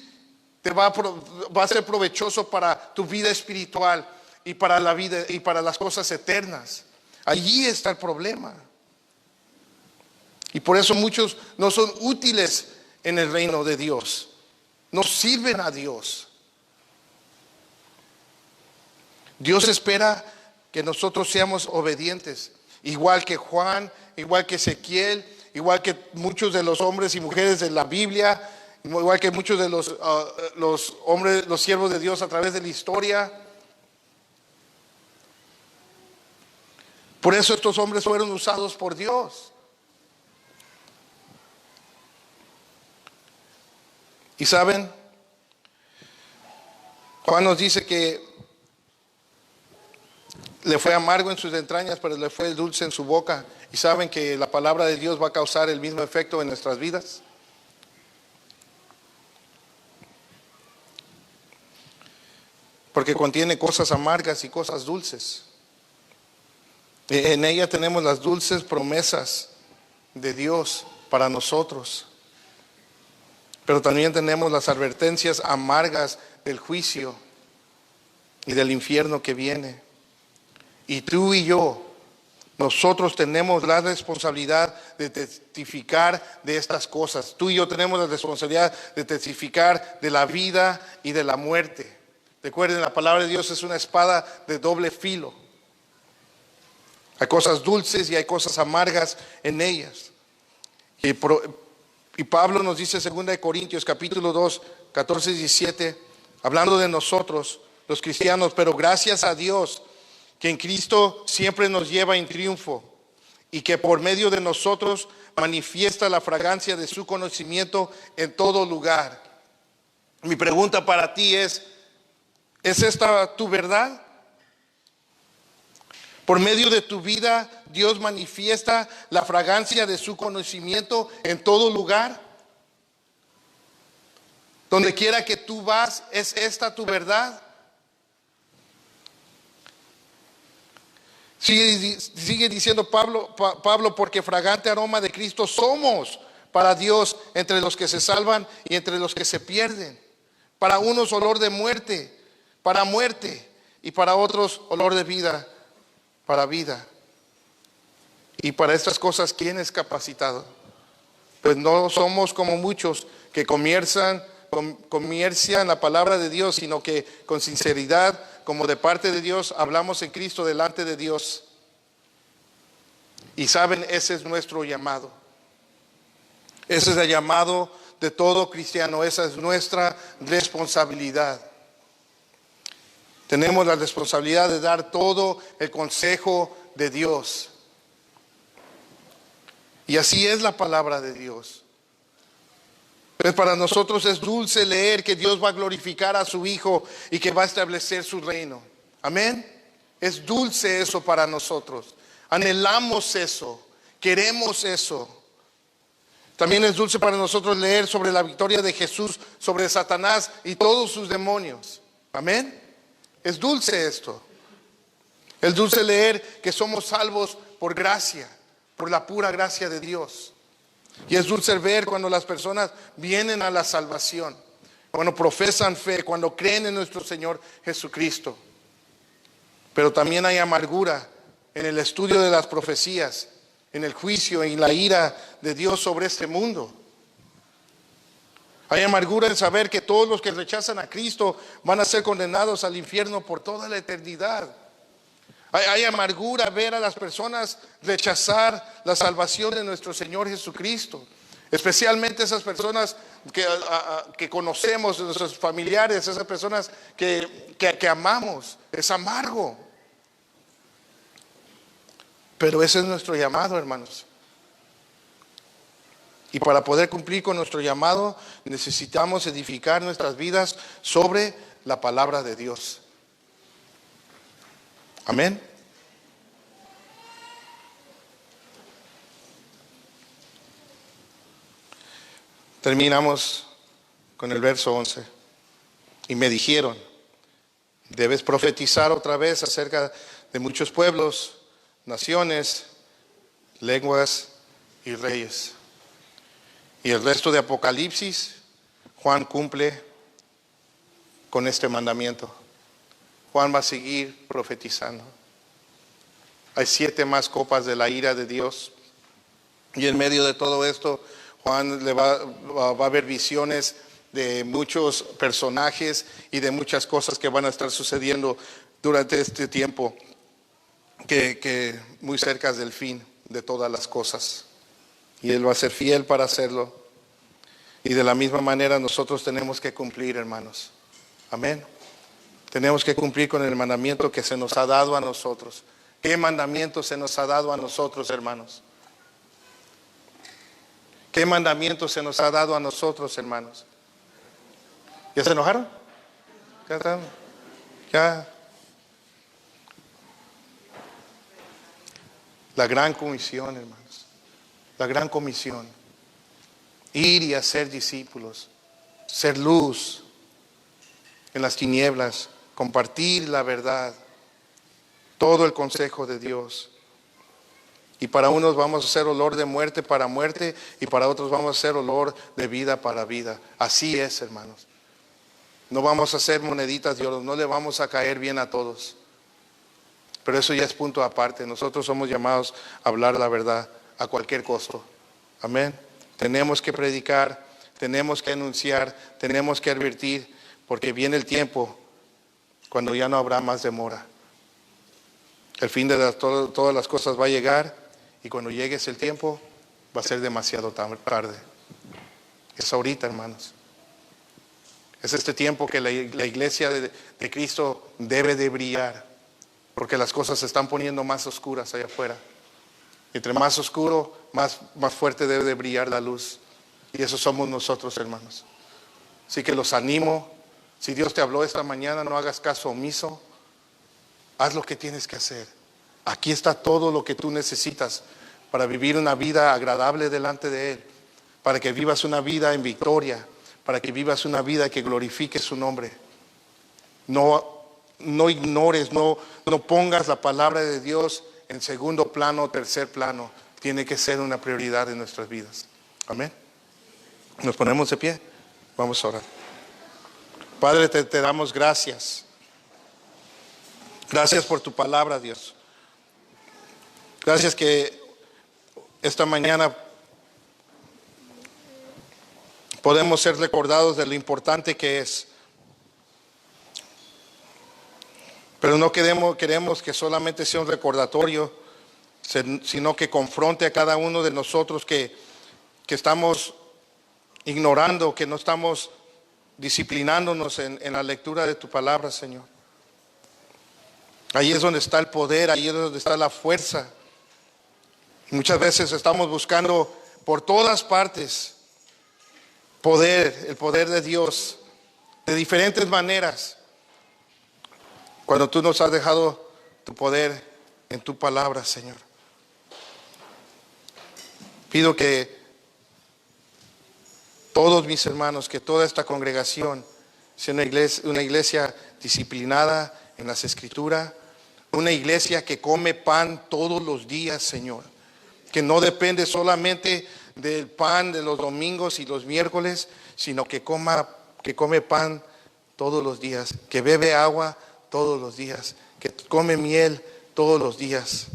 te va a ser provechoso para tu vida espiritual y para la vida y para las cosas eternas. Allí está el problema. Y por eso muchos no son útiles en el reino de Dios. No sirven a Dios. Dios espera que nosotros seamos obedientes, igual que Juan, igual que Ezequiel, igual que muchos de los hombres y mujeres de la Biblia, igual que muchos de los hombres, los siervos de Dios a través de la historia. Por eso estos hombres fueron usados por Dios. Y saben, Juan nos dice que le fue amargo en sus entrañas, pero le fue dulce en su boca. Y saben que la palabra de Dios va a causar el mismo efecto en nuestras vidas. Porque contiene cosas amargas y cosas dulces. En ella tenemos las dulces promesas de Dios para nosotros. Pero también tenemos las advertencias amargas del juicio y del infierno que viene. Y tú y yo, nosotros tenemos la responsabilidad de testificar de estas cosas. Tú y yo tenemos la responsabilidad de testificar de la vida y de la muerte. Recuerden, la palabra de Dios es una espada de doble filo. Hay cosas dulces y hay cosas amargas en ellas. Y Pablo nos dice en 2 Corintios capítulo 2, 14 y 17, hablando de nosotros, los cristianos, pero gracias a Dios que en Cristo siempre nos lleva en triunfo y que por medio de nosotros manifiesta la fragancia de su conocimiento en todo lugar. Mi pregunta para ti ¿es esta tu verdad? Por medio de tu vida, Dios manifiesta la fragancia de su conocimiento en todo lugar. Donde quiera que tú vas, ¿es esta tu verdad? Sigue diciendo Pablo, porque fragante aroma de Cristo somos para Dios entre los que se salvan y entre los que se pierden. Para unos olor de muerte, para muerte, y para otros olor de vida, para vida. Y para estas cosas, ¿quién es capacitado? Pues no somos como muchos que comercian la palabra de Dios, sino que con sinceridad, como de parte de Dios, hablamos en Cristo delante de Dios. Y saben, ese es nuestro llamado. Ese es el llamado de todo cristiano. Esa es nuestra responsabilidad. Tenemos la responsabilidad de dar todo el consejo de Dios. Y así es la palabra de Dios. Pues para nosotros es dulce leer que Dios va a glorificar a su Hijo y que va a establecer su reino. Amén. Es dulce eso para nosotros. Anhelamos eso. Queremos eso. También es dulce para nosotros leer sobre la victoria de Jesús sobre Satanás y todos sus demonios. Amén. Es dulce esto. Es dulce leer que somos salvos por gracia, por la pura gracia de Dios. Y es dulce ver cuando las personas vienen a la salvación, cuando profesan fe, cuando creen en nuestro Señor Jesucristo. Pero también hay amargura en el estudio de las profecías, en el juicio y la ira de Dios sobre este mundo. Hay amargura en saber que todos los que rechazan a Cristo van a ser condenados al infierno por toda la eternidad. Hay amargura ver a las personas rechazar la salvación de nuestro Señor Jesucristo. Especialmente esas personas que conocemos, nuestros familiares, esas personas que amamos. Es amargo. Pero ese es nuestro llamado, hermanos. Y para poder cumplir con nuestro llamado, necesitamos edificar nuestras vidas sobre la palabra de Dios. Amén. Terminamos con el verso 11. Y me dijeron, debes profetizar otra vez acerca de muchos pueblos, naciones, lenguas y reyes. Y el resto de Apocalipsis, Juan cumple con este mandamiento. Juan va a seguir profetizando. Hay 7 más copas de la ira de Dios. Y en medio de todo esto, Juan va a ver visiones de muchos personajes y de muchas cosas que van a estar sucediendo durante este tiempo, que muy cerca del fin de todas las cosas. Y él va a ser fiel para hacerlo. Y de la misma manera nosotros tenemos que cumplir, hermanos. Amén. Tenemos que cumplir con el mandamiento que se nos ha dado a nosotros. ¿Qué mandamiento se nos ha dado a nosotros, hermanos? ¿Qué mandamiento se nos ha dado a nosotros, hermanos? ¿Ya se enojaron? ¿Ya están? ¿Ya? La gran comisión, hermanos. La gran comisión. Ir y hacer discípulos. Ser luz en las tinieblas. Compartir la verdad. Todo el consejo de Dios. Y para unos vamos a ser olor de muerte para muerte, y para otros vamos a ser olor de vida para vida. Así es, hermanos. No vamos a hacer moneditas de oro, no le vamos a caer bien a todos. Pero eso ya es punto aparte. Nosotros somos llamados a hablar la verdad a cualquier costo. Amén. Tenemos que predicar, tenemos que anunciar, tenemos que advertir, porque viene el tiempo cuando ya no habrá más demora. El fin de todas las cosas va a llegar, y cuando llegue ese tiempo va a ser demasiado tarde. Es ahorita, hermanos. Es este tiempo que la iglesia de Cristo debe de brillar, porque las cosas se están poniendo más oscuras allá afuera. Entre más oscuro, más fuerte debe de brillar la luz. Y eso somos nosotros, hermanos. Así que los animo. Si Dios te habló esta mañana, no hagas caso omiso. Haz lo que tienes que hacer. Aquí está todo lo que tú necesitas para vivir una vida agradable delante de Él, para que vivas una vida en victoria, para que vivas una vida que glorifique su nombre. No ignores, no pongas la palabra de Dios en segundo plano o tercer plano. Tiene que ser una prioridad en nuestras vidas. Amén. Nos ponemos de pie. Vamos a orar. Padre, te damos gracias. Gracias por tu palabra, Dios. Gracias que esta mañana podemos ser recordados de lo importante que es. Pero no queremos que solamente sea un recordatorio, sino que confronte a cada uno de nosotros que estamos ignorando, que no estamos disciplinándonos en la lectura de tu palabra, Señor. Ahí es donde está el poder, ahí es donde está la fuerza. Y muchas veces estamos buscando por todas partes el poder de Dios, de diferentes maneras, cuando tú nos has dejado tu poder en tu palabra, Señor. Pido que todos mis hermanos, que toda esta congregación sea una iglesia disciplinada en las Escrituras, una iglesia que come pan todos los días, Señor, que no depende solamente del pan de los domingos y los miércoles, sino que come pan todos los días, que bebe agua todos los días, que come miel todos los días,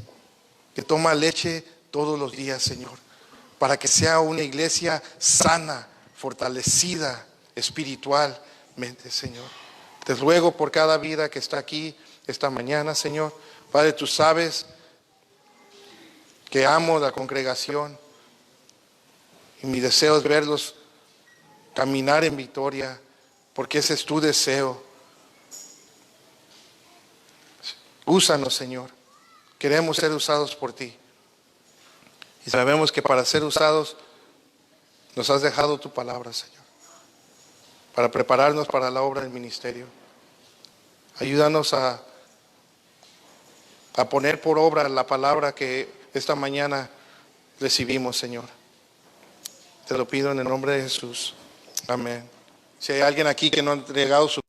que toma leche todos los días, Señor, para que sea una iglesia sana, fortalecida espiritualmente, Señor. Te ruego por cada vida que está aquí esta mañana, Señor. Padre, tú sabes que amo la congregación y mi deseo es verlos caminar en victoria, porque ese es tu deseo. Úsanos, Señor. Queremos ser usados por ti. Y sabemos que para ser usados nos has dejado tu palabra, Señor, para prepararnos para la obra del ministerio. Ayúdanos a poner por obra la palabra que esta mañana recibimos, Señor. Te lo pido en el nombre de Jesús. Amén. Si hay alguien aquí que no ha entregado su